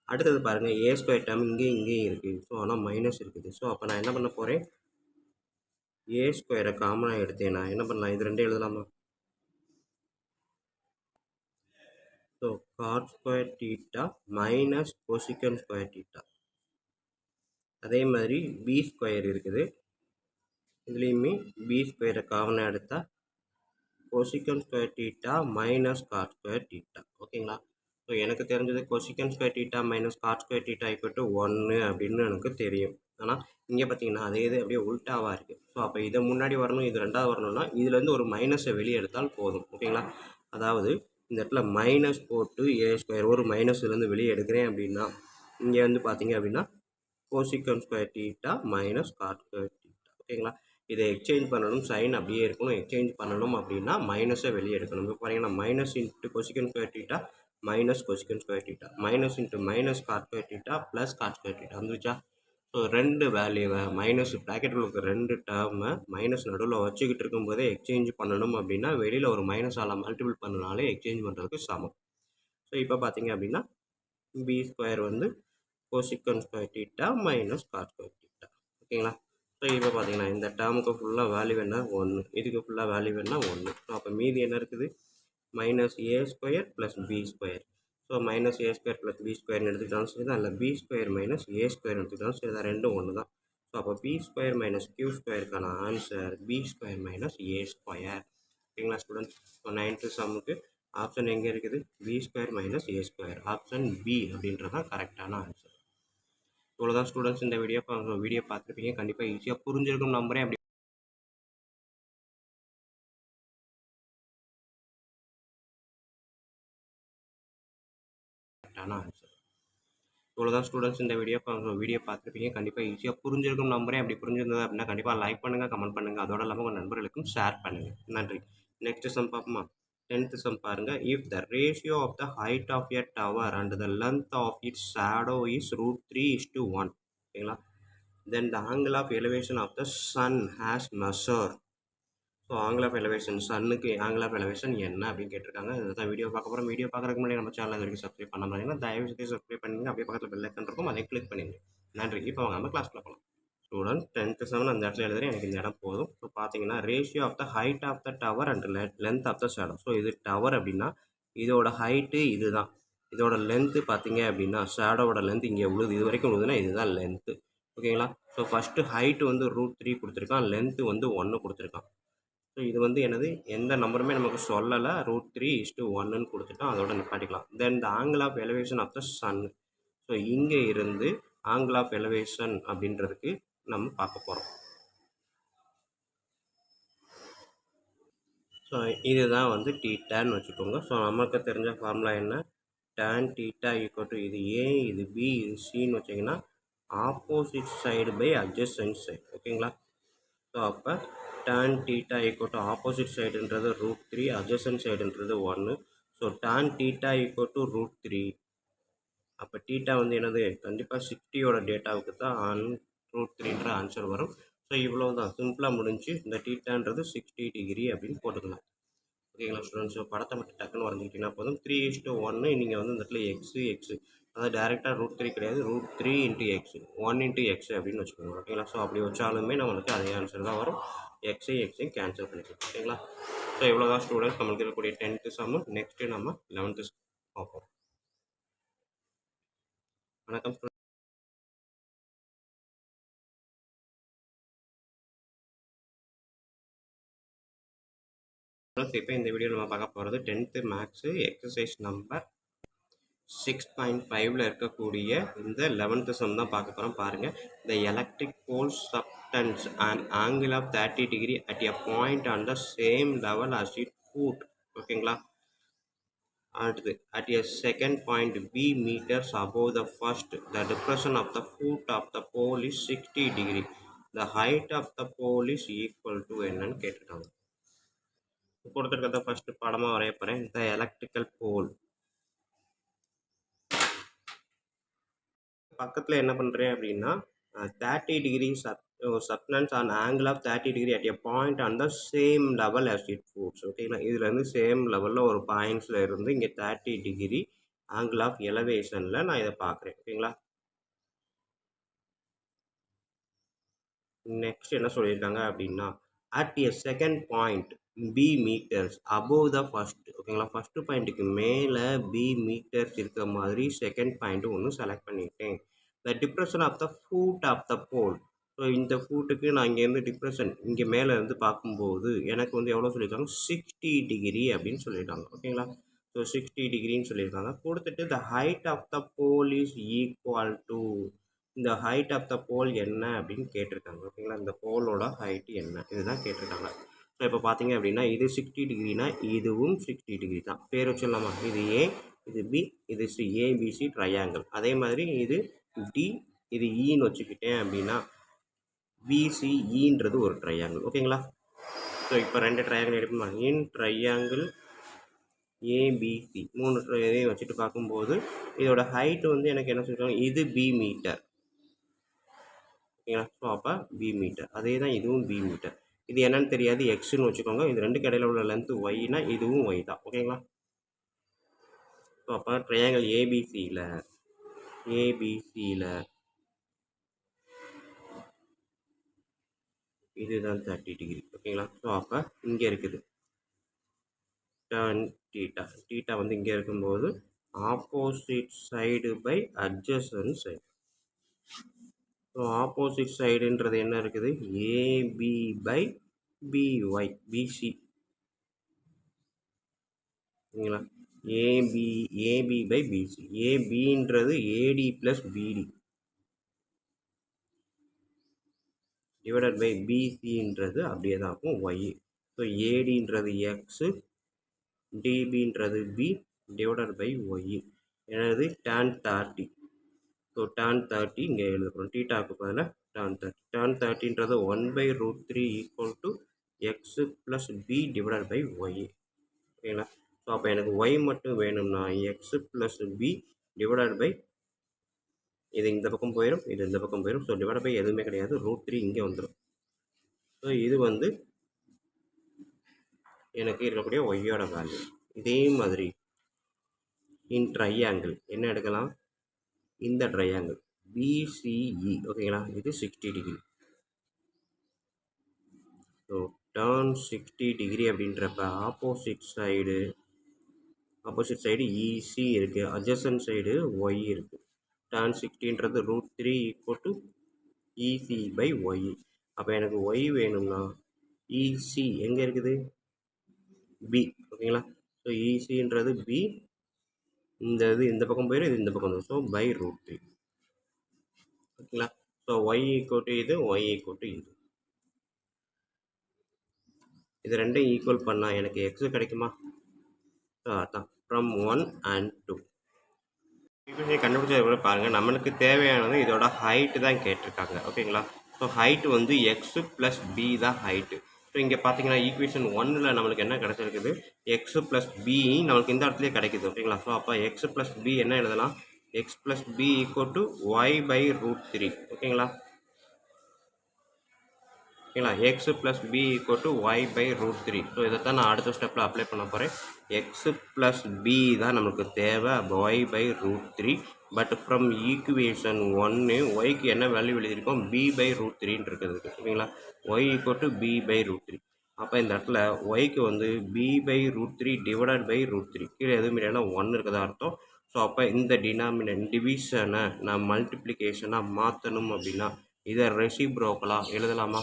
A: அடுத்தது பாருங்கள் ஏ ஸ்கொயர் டேர்ம் இங்கேயும் இருக்குது. ஸோ ஆனால் மைனஸ் இருக்குது. ஸோ அப்போ நான் என்ன பண்ண போகிறேன்? ஏ ஸ்கொயரை காமனாக எடுத்தேன். நான் என்ன பண்ணலாம்? இது ரெண்டே எழுதலாமா? So cot square theta minus cosecant square theta. அதே மாதிரி பி ஸ்கொயர் இருக்குது. இதுலேயுமே பி ஸ்கொயரை காமனாக எடுத்தால் cosecant square theta minus cot square theta. ஓகேங்களா? ஸோ எனக்கு தெரிஞ்சது cosecant square theta minus cot square theta equal to 1 அப்படின்னு எனக்கு தெரியும். ஆனால் இங்கே பார்த்தீங்கன்னா அதே இது அப்படியே உல்ட்டாவாக இருக்குது. ஸோ அப்போ இதை முன்னாடி வரணும், இது ரெண்டாவது வரணும்னா இதுலேருந்து ஒரு மைனஸை வெளியே எடுத்தால் போதும். ஓகேங்களா? அதாவது இந்த இடத்துல மைனஸ் போட்டு ஏ ஸ்கொயர் ஒரு மைனஸ்லேருந்து வெளியே எடுக்கிறேன் அப்படின்னா இங்கே வந்து பார்த்தீங்க அப்படின்னா cosecant square theta minus cot square theta. ஓகேங்களா? இதை எக்ஸ்சேஞ்ச் பண்ணணும், சைன் அப்படியே இருக்கணும். எக்ஸ்சேஞ்ச் பண்ணணும் அப்படின்னா மைனஸை வெளியே எடுக்கணும். இப்போ பாருங்கன்னா minus into cosecant square theta minus cosecant square theta minus into minus cot square theta plus cot square theta வந்துருச்சா? ஸோ ரெண்டு வேல்யூவை மைனஸ் ப்ராக்கெட்டில் இருக்க ரெண்டு டேர்மை மைனஸ் நடுவில் வச்சுக்கிட்டு இருக்கும்போதே எக்ஸ்சேஞ்ச் பண்ணணும் அப்படின்னா வெளியில் ஒரு மைனஸால் மல்டிபிள் பண்ணனாலே எக்ஸ்சேஞ்ச் பண்ணுறதுக்கு சமம். ஸோ இப்போ பார்த்தீங்க அப்படின்னா பி ஸ்கொயர் வந்து cosecant square theta minus cot square theta. ஓகேங்களா? ஸோ இப்போ பார்த்தீங்கன்னா இந்த டேர்முக்கு ஃபுல்லாக வேல்யூ என்ன 1, இதுக்கு ஃபுல்லாக வேல்யூ என்ன 1. ஸோ அப்போ மீதி என்ன இருக்குது? Minus A square plus B square. So minus A square plus B ஸ்கொயர்னு எடுத்துக்கிட்டாலும் சரி தான், இல்லை B square minus A square எடுத்துக்கிட்டாலும் சரி தான், ரெண்டும் ஒன்று தான். ஸோ அப்போ பி ஸ்கொயர் மைனஸ் கியூ ஸ்கொயருக்கான answer B square minus A square. ஓகேங்களா ஸ்டூடெண்ட்ஸ்? ஸோ 9th சம்முக்கு ஆப்ஷன் எங்கே இருக்குது? B square minus A square. Option B அப்படின்றது தான் கரெக்டான ஆன்சர். இவ்வளோதான் ஸ்டூடெண்ட்ஸ் இந்த வீடியோ பார்த்துருப்பீங்க. கண்டிப்பாக ஈஸியாக புரிஞ்சிருக்கும் நம்புறேன். அப்படி கரெக்டான ஆன்சர். இவ்வளோதான் ஸ்டூடெண்ட்ஸ் இந்த வீடியோ பார்த்துருப்பீங்க. கண்டிப்பாக ஈஸியாக புரிஞ்சிருக்கும் நம்புறேன். அப்படி புரிஞ்சிருந்தது அப்படின்னா கண்டிப்பாக லைக் பண்ணுங்கள், கமெண்ட் பண்ணுங்கள். அதோட இல்லாமல் உங்கள் நண்பர்களுக்கும் ஷேர் பண்ணுங்கள். நன்றி. நெக்ஸ்ட் சம் பார்ப்போமா? 10th சம் பாருங்கள். If the ratio of the height of a tower and the length of its shadow is √3:1. ஓகேங்களா? Then the angle of elevation of the sun has measure. So angle of elevation சன்னுக்கு angle of elevation என்ன அப்படின்னு கேட்டிருக்காங்க. இதுதான் video பார்க்க போகிறோம். Video பார்க்குறதுக்கு முன்னாடி நம்ம சேனல் வரைக்கும் சப்ஸ்கிரைப் பண்ண மாதிரிங்கன்னா தயவு செய்து சப்ஸ்கிரைப் பண்ணிங்க. அப்படியே பக்கத்தில் பெல் ஐக்கன் இருக்கும், அதை கிளிக் பண்ணிடுங்க. நன்றி. இப்போ அவங்க நம்ம கிளாஸ்க்குள்ள போகலாம். ஸ்டூடெண்ட் 10th சம் அந்த இடத்துல எழுதுறேன். எனக்கு இந்த இடம் போதும். ஸோ பார்த்தீங்கன்னா ratio of the height of the tower and length of the shadow. So இது டவர் அப்படின்னா இதோட ஹைட்டு இதுதான். இதோட லென்த்து பார்த்தீங்க அப்படின்னா ஷேடோவோட லென்த் இங்கே உழுது, இது வரைக்கும் உழுதுன்னா இதுதான் லென்த்து. ஓகேங்களா? ஸோ ஃபஸ்ட்டு ஹைட்டு வந்து √3 கொடுத்துருக்கான், லென்த்து வந்து 1 கொடுத்துருக்கான். ஸோ இது வந்து என்னது, எந்த நம்பருமே நமக்கு சொல்லலை. √3:1ன்னு கொடுத்துட்டோம், அதோட நிப்பாட்டிக்கலாம். Then the angle of elevation of the sun. So இங்கே இருந்து ஆங்கிள் ஆஃப் எலிவேஷன் அப்படின்றதுக்கு நம்ம பார்க்க போகிறோம். ஸோ இதுதான் வந்து டீட்டான்னு வச்சுக்கோங்க. ஸோ நமக்கு தெரிஞ்ச ஃபார்முலா என்ன? tan தீட்டா ஈக்குவல் டு இது ஏ, இது பி, இது சின்னு வச்சிங்கன்னா opposite side by adjacent side. ஓகேங்களா? ஸோ அப்போ tan theta equal to opposite சைடுன்றது √3, அட்ஜசன்ட் சைடுன்றது 1. So tan theta equal to √3. அப்போ தீட்டா வந்து என்னது? கண்டிப்பாக 60யோட டேட்டாவுக்கு தான் √3ன்ற ஆன்சர் வரும். ஸோ இவ்வளோ தான், சிம்பிளாக முடிஞ்சு. இந்த தீட்டான்றது 60 டிகிரி அப்படின்னு போட்டுக்கலாம். ஓகேங்களா ஸ்டூடெண்ட்ஸ்? படத்தை மட்டும் டக்குன்னு வரைஞ்சிக்கிட்டிங்கன்னா போதும். 3:1 நீங்கள் வந்து இந்த இடத்துல எக்ஸு அதாவது டேரெக்டாக √3 கிடையாது, √3 இன்ட்டு எக்ஸ் 1 இன்ட்டு எக்ஸ் அப்படின்னு வச்சுக்கோங்க. ஓகேங்களா? ஸோ அப்படி வச்சாலுமே நம்மளுக்கு அதே ஆன்சர் தான் வரும். எக்ஸையும் கேன்சல் பண்ணிக்கலாம். ஓகேங்களா? ஸோ இவ்வளோ தான் ஸ்டூடெண்ட்ஸ் நம்மளுக்கு இருக்கக்கூடிய 10th சம்மு. நெக்ஸ்ட்டு நம்ம 11th பார்ப்போம். வணக்கம் ஸ்டூடெண்ட். இப்போ இந்த வீடியோவில் நம்ம பார்க்க போகிறது 10th மேக்ஸு எக்ஸசைஸ் நம்பர் 6.5ல இருக்கக்கூடிய இந்த 11th சம் தான் பார்க்க போகிறோம். பாருங்கள். The electric pole subtends an angle of 30 degree at a point on the same level as its foot. ஓகேங்களா? அடுத்து at a second point b meters above the first, the depression of the foot of the pole is 60 degree. The height of the pole is equal to என்னன்னு கேட்டிருக்காங்க. கொடுத்துருக்கிறத first படமாக வரைய போகிறேன். இந்த electrical போல் பக்கத்தில் என்ன பண்ணுறேன் அப்படின்னா 30 degree subtends an angle of 30 degree at a point on the same level as it foots. ஓகேங்களா? இதில் இருந்து சேம் லெவலில் ஒரு பாயிண்ட்ஸில் இருந்து இங்கே 30 டிகிரி ஆங்கிள் ஆஃப் எலவேஷனில் நான் இதை பார்க்குறேன். ஓகேங்களா? நெக்ஸ்ட் என்ன சொல்லியிருக்காங்க அப்படின்னா at a second point b meters above the first. ஓகேங்களா? ஃபர்ஸ்ட் பாயிண்ட்டுக்கு மேலே பி மீட்டர்ஸ் இருக்கிற மாதிரி செகண்ட் பாயிண்ட்டு ஒன்று செலக்ட் பண்ணிட்டேன். The depression of the foot of the pole. So இந்த ஃபூட்டுக்கு நான் இங்கேருந்து டிப்ரெஷன் இங்கே மேலே இருந்து பார்க்கும்போது எனக்கு வந்து எவ்வளோ சொல்லியிருக்காங்க, 60 டிகிரி அப்படின்னு சொல்லியிருக்காங்க. ஓகேங்களா? ஸோ 60 டிகிரின்னு சொல்லியிருக்காங்க. கொடுத்துட்டு the height of the pole is equal to, இந்த ஹைட் ஆஃப் த போல் என்ன அப்படின்னு கேட்டிருக்காங்க. ஓகேங்களா? இந்த போலோட ஹைட் என்ன இதுதான் கேட்டிருக்காங்க. ஸோ இப்போ பார்த்தீங்க அப்படின்னா இது 60 டிகிரினா இதுவும் 60 டிகிரி தான். பேர் வச்சிடலாமா? இது ஏ, இது பி, இது சி. ABC triangle. அதே மாதிரி இது டி, இது ஈன்னு வச்சுக்கிட்டேன் அப்படின்னா பிசிஇன்றது ஒரு ட்ரையாங்கிள். ஓகேங்களா? ஸோ இப்போ 2 ட்ரையாங்கிள் எடுப்போமா? இன் ட்ரையாங்கிள் ஏபிசி 3 இதையும் வச்சுட்டு பார்க்கும்போது இதோட ஹைட் வந்து எனக்கு என்ன சொல்லியிருக்காங்க, இது பி மீட்டர். ஓகேங்களா? ஸோ அப்போ பி மீட்டர். அதே தான் இதுவும் பி மீட்டர். இது என்னன்னு தெரியாது, எக்ஸ்ன்னு வச்சுக்கோங்க. இது ரெண்டுக்கு இடையில உள்ள லென்த்து ஒய்னா இதுவும் ஒய் தான். ஓகேங்களா? ஸோ அப்போ ட்ரையாங்கிள் ஏபிசியில் இதுதான் 30 டிகிரி. ஓகேங்களா? ஸோ அப்போ இங்கே இருக்குது tan theta. theta வந்து இங்கே இருக்கும்போது opposite side by adjacent side. So opposite சைடுன்றது என்ன இருக்குது, ஏபி பை பிஒய் பிசி. ஓகேங்களா? AB by BC. ஏபின்றது AD plus BD divided by பிசின்றது அப்படியே தான் இருக்கும் ஒய். ஸோ ஏடின்றது எக்ஸு, டிபின்றது பி டிவைடட் பை ஒய். எனது tan 30. ஸோ tan 30 இங்கே எழுதுகிறோம். டீட்டாவுக்கு பதிலாக tan 30. tan 30ன்றது 1/√3 equal to x plus b divided by y. ஓகேங்களா? ஸோ அப்போ எனக்கு ஒய் மட்டும் வேணும்னா x plus b divided by, இது இந்த பக்கம் போயிடும், இது இந்த பக்கம் போயிடும். ஸோ டிவைட் பை எதுவுமே கிடையாது, √3 இங்கே வந்துடும். ஸோ இது வந்து எனக்கு இருக்கக்கூடிய ஒய்யோட வேல்யூ. இதே மாதிரி இன் ட்ரையாங்கிள் என்ன எடுக்கலாம், இந்த ட்ரையாங்கிள் பிசிஇ. ஓகேங்களா? இது 60 டிகிரி. ஸோ டர்ன் 60 டிகிரி அப்படின்றப்ப ஆப்போசிட் சைடு இசி இருக்குது, அட்ஜசன்ட் சைடு ஒய் இருக்குது. tan 60ன்றது √3 equal to EC by y. அப்போ எனக்கு ஒய் வேணும்னா இசி எங்கே இருக்குது, பி. ஓகேங்களா? ஸோ இசின்றது பி, இந்த பக்கம் போயிடும், இது இந்த பக்கம் வந்துடும். So by √3. ஓகேங்களா? ஸோ ஒய் ஈக்குவல் டு இது, ஒய் ஈக்குவல் டு இது. இது ரெண்டும் ஈக்குவல் பண்ணால் எனக்கு எக்ஸு கிடைக்குமா? ஸோ அதான் ஃப்ரம் 1 and 2. இப்போ கண்டுபிடிச்சது கூட பாருங்கள், நம்மளுக்கு தேவையானது இதோட ஹைட்டு தான் கேட்டிருக்காங்க. ஓகேங்களா? ஸோ ஹைட்டு வந்து எக்ஸு ப்ளஸ் பி தான் ஹைட்டு. ஸோ இங்கே பார்த்தீங்கன்னா ஈக்குவேஷன் 1ல் நம்மளுக்கு என்ன கிடச்சிருக்குது, எக்ஸு ப்ளஸ் பி நம்மளுக்கு இந்த இடத்துலேயே கிடைக்குது. ஓகேங்களா? ஸோ அப்போ எக்ஸு ப்ளஸ் பி என்ன எழுதலாம், x plus b equal to y by √3. ஓகேங்களா? ஓகேங்களா. X plus b equal to y by root three. So இதைத்தான் நான் அடுத்த ஸ்டெப்பில் அப்ளை பண்ண போகிறேன். எக்ஸ் ப்ளஸ் பி தான் நம்மளுக்கு தேவை, y by root three. But from equation ஒன்று ஒய்க்கு என்ன வேல்யூ எழுதியிருக்கோம், பி பை ரூட் த்ரீன்னு இருக்குது. ஓகேங்களா. Y equal to b by root three. அப்போ இந்த இடத்துல ஒய்க்கு வந்து b by root three divided by root three, கீழே எதுவும் இல்லைன்னா ஒன்று இருக்கிறதா அர்த்தம். ஸோ அப்போ இந்த டிவிஷனை நான் மல்டிப்ளிகேஷனாக மாற்றணும் அப்படின்னா இதை ரெசிப்ரோக்கலாக எழுதலாமா?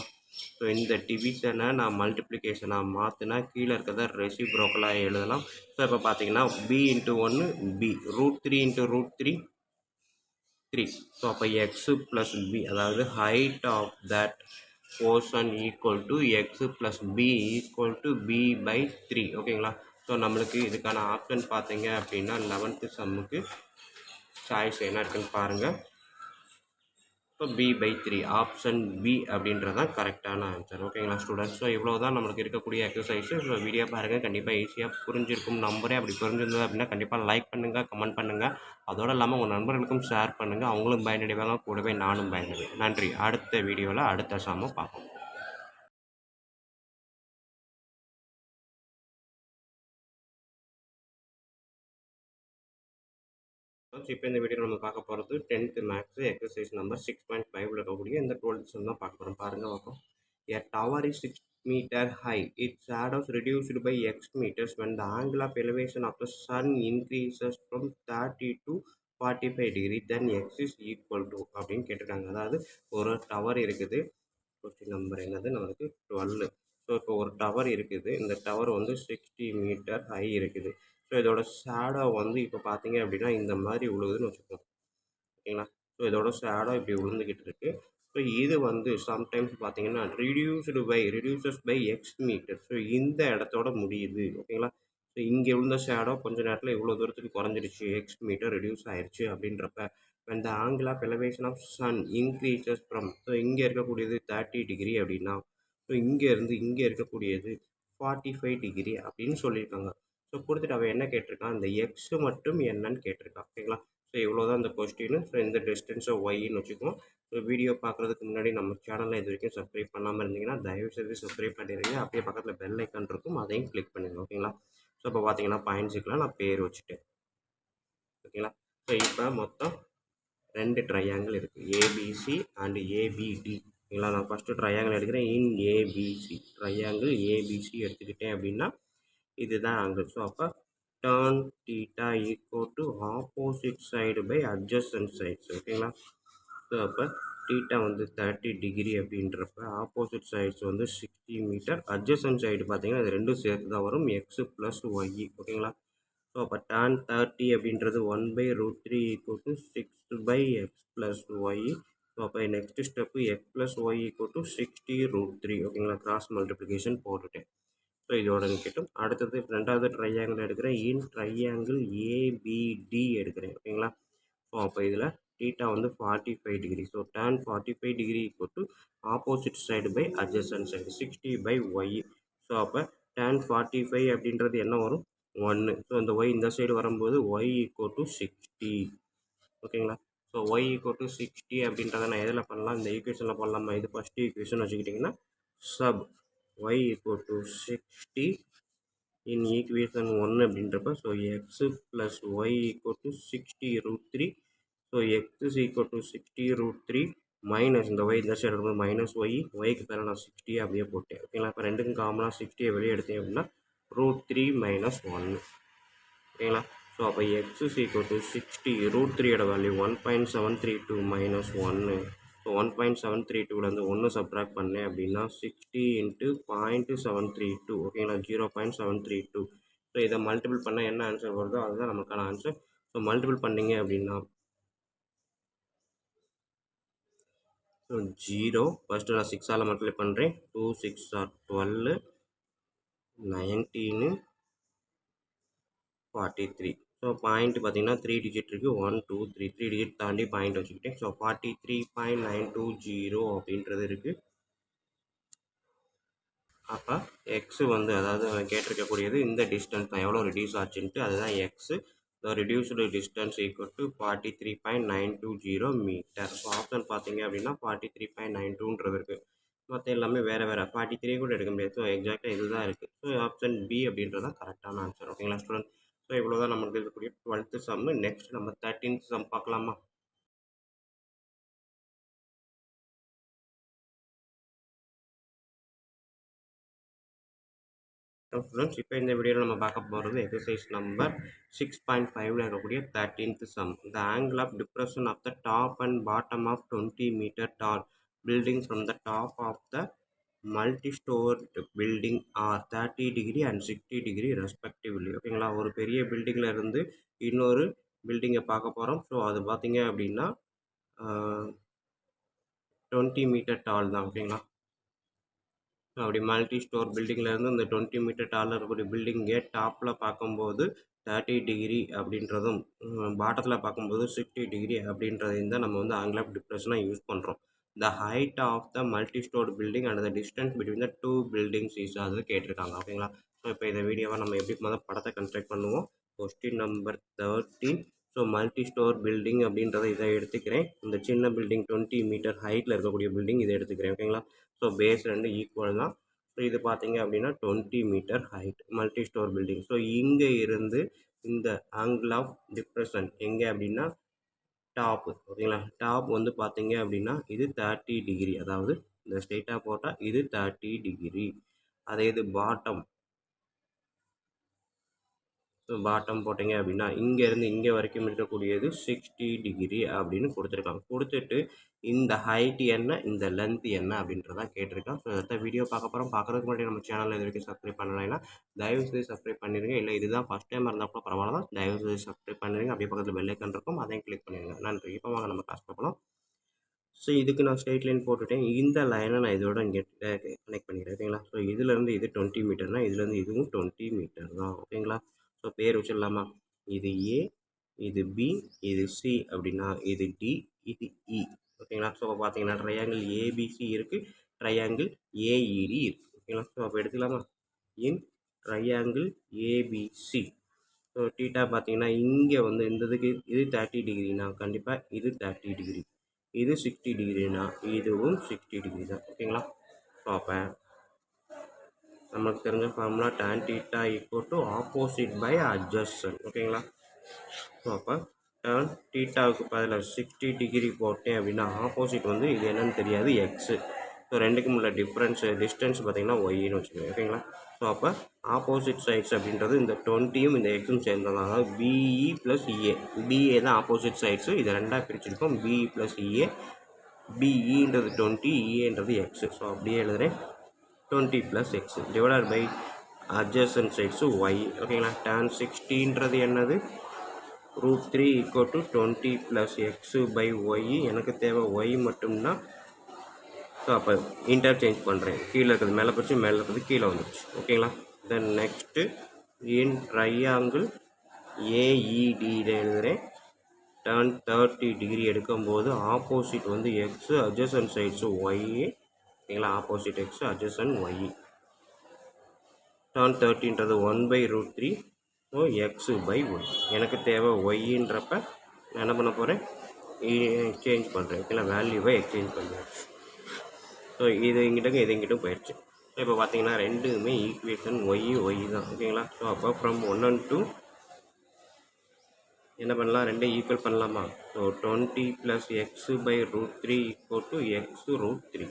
A: ஸோ இந்த டிவிஷனை நான் மல்டிப்ளிகேஷனாக மாற்றினா கீழே இருக்கிறத ரெசிப்ரோக்கலாக எழுதலாம். ஸோ இப்போ பார்த்தீங்கன்னா பி இன்ட்டு ஒன்று b, root three into root three 3. So அப்போ எக்ஸு ப்ளஸ் பி, அதாவது height of that portion equal to x plus b equal to b by 3. ஓகேங்களா. ஸோ நம்மளுக்கு இதுக்கான ஆப்ஷன் பார்த்தீங்க அப்படின்னா 11th சம்முக்கு சாய்ஸ் என்ன இருக்குன்னு பாருங்கள். So b by 3, option B அப்படின்றது தான் கரெக்டான ஆன்சர். ஓகேங்களா ஸ்டூடெண்ட்ஸ். ஸோ இவ்வளோ தான் நம்மளுக்கு இருக்கக்கூடிய எக்ஸசைஸு. ஸோ வீடியோ பாருங்கள், கண்டிப்பாக ஈஸியாக புரிஞ்சிருக்கும் நம்பரே. அப்படி புரிஞ்சிருந்தது அப்படின்னா கண்டிப்பாக லைக் பண்ணுங்கள், கமெண்ட் பண்ணுங்கள். அதோடு இல்லாமல் உங்கள் நண்பர்களுக்கும் ஷேர் பண்ணுங்கள், அவங்களும் பயனடைவாங்க, கூடவே நானும் பயனடைவேன். நன்றி. அடுத்த வீடியோவில் அடுத்த சாம பார்ப்போம். இப்போ இந்த வீடியோ நம்ம பார்க்க போகிறது 10th மேக்ஸ் எக்ஸசைஸ் நம்பர் 6.5 இருக்கக்கூடிய இந்த 12th சம் தான் பார்க்க போகிறோம். பாருங்கள் பார்ப்போம். A tower is 6 meter high. Its shadows reduced by x meters when the angle of elevation of the sun increases from 30 to 45 degree. Then x is equal to அப்படின்னு கேட்டிருக்காங்க. அதாவது ஒரு டவர் இருக்குது. கொஸ்டின் நம்பர் என்னது நம்மளுக்கு 12. So இப்போ ஒரு tower இருக்குது. இந்த டவர் வந்து 60 மீட்டர் ஹை இருக்குது. ஸோ இதோட ஷேடோ வந்து இப்போ பார்த்தீங்க அப்படின்னா இந்த மாதிரி விழுகுதுன்னு வச்சுக்கோங்க. ஓகேங்களா. ஸோ இதோட ஷேடோ இப்படி விழுந்துக்கிட்டு இருக்கு. ஸோ இது வந்து சம்டைம்ஸ் பார்த்தீங்கன்னா reduces by x meter. So இந்த இடத்தோட முடியுது. ஓகேங்களா. ஸோ இங்கே விழுந்த ஷேடோ கொஞ்சம் நேரத்தில் இவ்வளோ தூரத்துக்கு குறைஞ்சிருச்சு, எக்ஸ் மீட்டர் ரெடியூஸ் ஆயிடுச்சு அப்படின்றப்ப when the angle of elevation of sun increases from, so இங்கே இருக்கக்கூடியது 30 டிகிரி அப்படின்னா ஸோ இங்கேருந்து இங்கே இருக்கக்கூடியது 45 டிகிரி அப்படின்னு சொல்லியிருக்காங்க. ஸோ கொடுத்துட்டு அவன் என்ன கேட்டிருக்கான், இந்த எக்ஸு மட்டும் என்னன்னு கேட்டிருக்கான். ஓகேங்களா. ஸோ இவ்வளோ தான் இந்த கொஸ்டின். ஸோ இந்த டிஸ்டன்ஸை ஒய்ன்னு வச்சுக்குவோம். ஸோ வீடியோ பார்க்குறதுக்கு முன்னாடி நம்ம சேனலில் இது வரைக்கும் சப்ஸ்கிரைப் பண்ணாமல் இருந்தீங்கன்னா தயவுசெய்து சப்ஸ்கிரைப் பண்ணிடுங்க. அப்படியே பக்கத்தில் பெல் ஐக்கான் இருக்கும், அதையும் கிளிக் பண்ணுங்கள். ஓகேங்களா. ஸோ இப்போ பார்த்தீங்கன்னா பாயிண்ட்ஸுக்கெலாம் நான் பேர் வச்சுட்டேன். ஓகேங்களா. ஸோ இப்போ மொத்தம் 2 ட்ரையாங்கிள் இருக்குது, ஏபிசி அண்ட் ஏபிடி. ஓகேங்களா. நான் ஃபஸ்ட்டு ட்ரையாங்கிள் எடுக்கிறேன். இன் ஏபிசி ட்ரையாங்கிள் ஏபிசி எடுத்துக்கிட்டேன் அப்படின்னா இதுதான் ஆங்கிள். ஸோ அப்போ tan theta equal to opposite side by adjacent sides. ஓகேங்களா. ஸோ அப்போ தீட்டா வந்து 30 டிகிரி அப்படின்றப்ப ஆப்போசிட் சைட்ஸ் வந்து 60 மீட்டர், அட்ஜசன்ட் சைடு பார்த்தீங்கன்னா இது ரெண்டும் சேர்த்து தான் வரும், எக்ஸு ப்ளஸ் ஒய். ஓகேங்களா. ஸோ அப்போ tan 30 அப்படின்றது 1/√3 equal to 6/x plus y. So அப்போ next step x plus y equal to 60√3. ஓகேங்களா. கிராஸ் மல்டிப்ளிகேஷன் போட்டுட்டேன். ஸோ இதோட நிற்கட்டும். அடுத்தது ரெண்டாவது ட்ரையாங்கிள் எடுக்கிறேன். இன் ட்ரையாங்கிள் ஏபிடி எடுக்கிறேன். ஓகேங்களா. ஸோ அப்போ இதில் தீட்டா வந்து 45 degree. So tan 45 degree equal to opposite side by adjacent side 60/y. So அப்போ tan 45 அப்படின்றது என்ன வரும், 1. ஸோ இந்த ஒய் இந்த சைடு வரும்போது ஒய் ஈக்குவல் டு 60. ஓகேங்களா. ஸோ ஒய் ஈக்குவல் டு 60 அப்படின்றத நான் எதில் பண்ணலாம், இந்த ஈக்குவேஷனில் பண்ணலாமா? இது ஃபஸ்ட்டு ஈக்குவேஷன் வச்சுக்கிட்டிங்கன்னா sub y equal to 60 in equation 1 அப்படின்றப்ப so x plus y equal to 60√3. So x is equal to 60√3 minus இந்த ஒய் இந்த சைடு இருக்கும்போது மைனஸ் ஒய்க்கு பேர நான் 60 அப்படியே போட்டேன். ஓகேங்களா. இப்போ ரெண்டுக்கும் காமனாக 60 வெளியே எடுத்தேன் அப்படின்னா √3 மைனஸ் 1. ஓகேங்களா. ஸோ அப்போ எக்ஸ் இஸ் ஈக்குவல் டு 60√3யோட வேல்யூ 1.732 மைனஸ் 1. ஸோ 1.732லேருந்து 1 சப்ட்ராக்ட் பண்ணேன் அப்படின்னா 60 இன்ட்டு 0.732. ஓகேங்களா. 0.732. ஸோ இதை மல்டிபிள் பண்ணால் என்ன ஆன்சர் வருதோ அதுதான் நமக்கான ஆன்சர். ஸோ மல்டிபிள் பண்ணிங்க அப்படின்னா ஸோ 0 ஃபஸ்ட்டு நான் 6ஆல் மல்டிப்ளை பண்ணுறேன். 2 6 are 12, 19, 43. ஸோ பாயிண்ட் பார்த்தீங்கன்னா 3 டிஜிட் இருக்குது, 1 2 3 டிஜிட் தாண்டி பாயிண்ட் வச்சுக்கிட்டேன். ஸோ 43.920 அப்படின்றது இருக்குது. அப்போ எக்ஸு வந்து அதாவது கேட்டிருக்கக்கூடியது இந்த டிஸ்டன்ஸ் தான் எவ்வளோ ரெடியூஸ் ஆச்சுன்ட்டு, அதுதான் x. The reduced distance equal to 43.920 meter. So option பார்த்தீங்க அப்படின்னா 43.92ன்றது இருக்குது. மற்ற எல்லாமே வேறு வேறு 43 கூட எடுக்க முடியாது. ஸோ எக்ஸாக்டாக இதுதான் இருக்குது. ஸோ ஆப்ஷன் பி அப்படின்றது தான் கரெக்டான ஆன்சர். ஓகேங்களா ஸ்டூடெண்ட்? ஸோ இவ்வளோ தான் நமக்கு இருக்கக்கூடிய 12th சம்மு. நெக்ஸ்ட் நம்ம 13th சம் பார்க்கலாமா? ஸ்டூடெண்ட்ஸ், இப்போ இந்த வீடியோவில் நம்ம பார்க்க போகிறது எக்ஸசைஸ் நம்பர் 6.5ல் இருக்கக்கூடிய 13th sum. The angle of depression of the top and bottom of 20 meter tall building from the top of the multistoreyed building are 30 degree and 60 degree respectively. ஓகேங்களா? ஒரு பெரிய பில்டிங்கில் இருந்து இன்னொரு பில்டிங்கை பார்க்க போகிறோம். ஸோ அது பார்த்தீங்க அப்படின்னா 20 மீட்டர் டால் தான். ஓகேங்களா? அப்படி மல்டி ஸ்டோர் பில்டிங்லேருந்து இந்த 20 மீட்டர் டாலில் இருக்கக்கூடிய பில்டிங்கை டாப்பில் பார்க்கும்போது 30 டிகிரி அப்படின்றதும் பாட்டத்தில் பார்க்கும்போது 60 டிகிரி அப்படின்றதையும் தான் நம்ம வந்து ஆங்கிள் ஆஃப் டிப்ரெஷனாக யூஸ் பண்ணுறோம். The height of the multi store building and the distance between the two buildings is அது கேட்டிருக்காங்க. ஓகேங்களா? ஸோ இப்போ இந்த வீடியோவை நம்ம எப்படி முதல் படத்தை கன்ஸ்ட்ரக்ட் பண்ணுவோம். Question number 13. So multi store building அப்படின்றத இதை எடுத்துக்கிறேன். இந்த சின்ன பில்டிங் 20 மீட்டர் ஹைட்டில் இருக்கக்கூடிய பில்டிங் இதை எடுத்துக்கிறேன். ஓகேங்களா? ஸோ பேஸ் ரெண்டு ஈக்குவல் தான். ஸோ இது பார்த்தீங்க அப்படின்னா 20 meter height multi store building. So இங்கே இருந்து இந்த ஆங்கிள் ஆஃப் டிப்ரெஷன் எங்கே அப்படின்னா டாப். ஓகேங்களா? டாப் வந்து பார்த்தீங்க அப்படின்னா இது 30 டிகிரி. அதாவது இந்த ஸ்ட்ரெயிட்டாக போட்டால் இது 30 டிகிரி. அதே இது பாட்டம். ஸோ பாட்டம் போட்டிங்க அப்படின்னா இங்கேருந்து இங்கே வரைக்கும் இருக்கக்கூடியது 60 டிகிரி அப்படின்னு கொடுத்துருக்காங்க. கொடுத்துட்டு இந்த ஹைட் என்ன, இந்த லென்த் என்ன அப்படின்றதான் கேட்டிருக்கான். ஸோ அடுத்த வீடியோ பார்க்க போகிறோம். பார்க்குறதுக்கு முன்னாடி நம்ம சேனலில் இது வரைக்கும் சப்ஸ்கிரைப் பண்ணலைன்னா தயவு செய்து சப்ஸ்கிரைப் பண்ணிடுங்க. இல்லை இதுதான் ஃபஸ்ட் டைம் இருந்தால் கூட பரவாயில்ல தான், தயவு செய்து சப்ஸ்கிரைப் பண்ணிடுங்க. அப்படியே பக்கத்தில் பெல் ஐக்கான் இருக்கும், அதையும் கிளிக் பண்ணிடுங்க. நன்றி. இப்போ வாங்க நம்ம கிளாஸ் பார்க்கலாம். ஸோ இதுக்கு நான் ஸ்ட்ரெயிட் லைன் போட்டுட்டேன். இந்த லைனை நான் இதோட இங்கே கனெக்ட் பண்ணிடுறேன். ஓகேங்களா? ஸோ இதுலேருந்து இது 20 மீட்டர்னால் இதுலேருந்து இதுவும் 20 மீட்டர் தான். ஓகேங்களா? ஸோ பேர் வச்சிடலாமா? இது ஏ, இது பி, இது சி அப்படின்னா இது டி, இது இ. ஓகேங்களா? ஸோ பார்த்தீங்கன்னா ட்ரையாங்கிள் ஏபிசி இருக்குது, ட்ரையாங்கிள் ஏஇடி இருக்குது. ஓகேங்களா? ஸோ அப்போ எடுத்துக்கலாமா? இன் ட்ரையாங்கிள் ஏபிசி. ஸோ டீட்டா பார்த்தீங்கன்னா இங்கே வந்து இந்த இதுக்கு இது 30 டிகிரினா கண்டிப்பாக இது 30 டிகிரி. இது 60 டிகிரினா இதுவும் 60 டிகிரி தான். ஓகேங்களா? ஸோ அப்போ நமக்கு தெரிஞ்ச formula tan theta equal to opposite by adjacent. ஓகேங்களா? ஸோ அப்போ tan thetaவுக்கு பதிலாக 60 டிகிரி போட்டேன் அப்படின்னா ஆப்போசிட் வந்து இது என்னன்னு தெரியாது, எக்ஸு. ஸோ ரெண்டுக்கும் உள்ள டிஸ்டன்ஸ் பார்த்தீங்கன்னா ஒய்ன்னு வச்சுக்கோங்க. ஓகேங்களா? ஸோ அப்போ ஆப்போசிட் சைட்ஸ் அப்படின்றது இந்த 20யும் இந்த எக்ஸும் சேர்ந்தது. அதாவது பிஇ ப்ளஸ் இஏ. பிஏ தான் ஆப்போசிட் சைட்ஸு. இதை ரெண்டாக பிரிச்சிருக்கோம், பிஇ ப்ளஸ் இஏ. பிஇன்றது 20, இஏன்றது எக்ஸு. ஸோ அப்படியே எழுதுகிறேன், 20 plus x divided by adjacent sides y. ஓகேங்களா? tan 60ன்றது என்னது, √3 equal to 20 plus x by y. எனக்கு தேவை ஒய் மட்டும்னா. ஸோ அப்போ இன்டர்சேஞ்ச் பண்ணுறேன். கீழே இருக்கிறது மேலே போச்சு, மேலே இருக்கிறது கீழே வந்துடுச்சு. ஓகேங்களா? தென் நெக்ஸ்ட்டு இன் ட்ரையாங்கிள் ஏஇடியில் எழுதுகிறேன். tan 30 டிகிரி எடுக்கும்போது ஆப்போசிட் வந்து எக்ஸு, அட்ஜசன்ட் சைட்ஸு ஒய். ஓகேங்களா? Opposite x, adjacent y. tan 30ன்றது 1/√3. So x by y. எனக்கு தேவை ஒய்ன்றப்ப நான் என்ன பண்ண போகிறேன், எக்ஸ்சேஞ்ச் பண்ணுறேன். ஓகேங்களா? வேல்யூவை எக்ஸ்சேஞ்ச் பண்ணுறேன். ஸோ இது இங்கிட்ட இது இங்கிட்டும் போயிடுச்சு. ஸோ இப்போ பார்த்தீங்கன்னா ரெண்டுமே ஈக்குவேஷன் ஒய் தான். ஓகேங்களா? ஸோ அப்போ ஃப்ரம் 1 and 2 என்ன பண்ணலாம், ரெண்டே ஈக்குவல் பண்ணலாமா? So 20 plus x by √3 equal to x √3.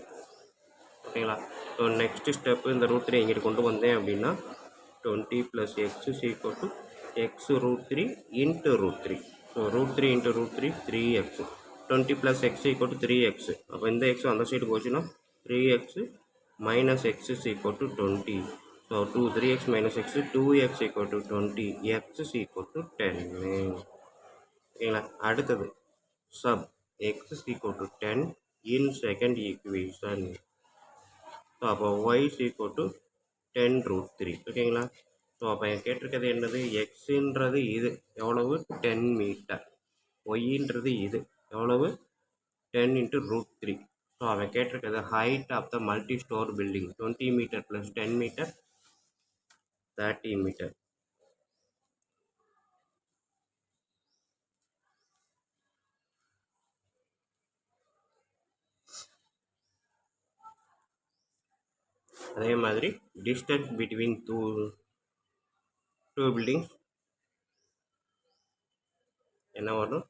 A: ஓகேங்களா? ஸோ நெக்ஸ்ட்டு ஸ்டெப்பு இந்த √3 இங்கிட்டு கொண்டு வந்தேன் அப்படின்னா 20 plus X is equal to x √3 into √3. So √3 into √3 3x. 20 plus X equal to 3x. அப்போ இந்த எக்ஸு அந்த சைடு போச்சுன்னா 3x minus X is equal to 20. So 3x minus x 2x equal to 20. X is equal to 10. ஓகேங்களா? அடுத்தது sub X is equal to 10 in second equation. So அப்போ Y is equal to 10√3. ஓகேங்களா? So அப்போ கேட்டிருக்கிறது என்னது, எக்ஸுன்றது இது எவ்வளவு, 10 metre. ஒய்ன்றது இது எவ்வளவு, 10 இன்ட்டு √3. ஸோ அவன் கேட்டிருக்கிறது height of the multi store building 20 metre plus 10 metre 30 metre. அதே மாதிரி டிஸ்டன்ஸ் பிட்வீன் டூ பில்டிங்ஸ் என்ன வரும்,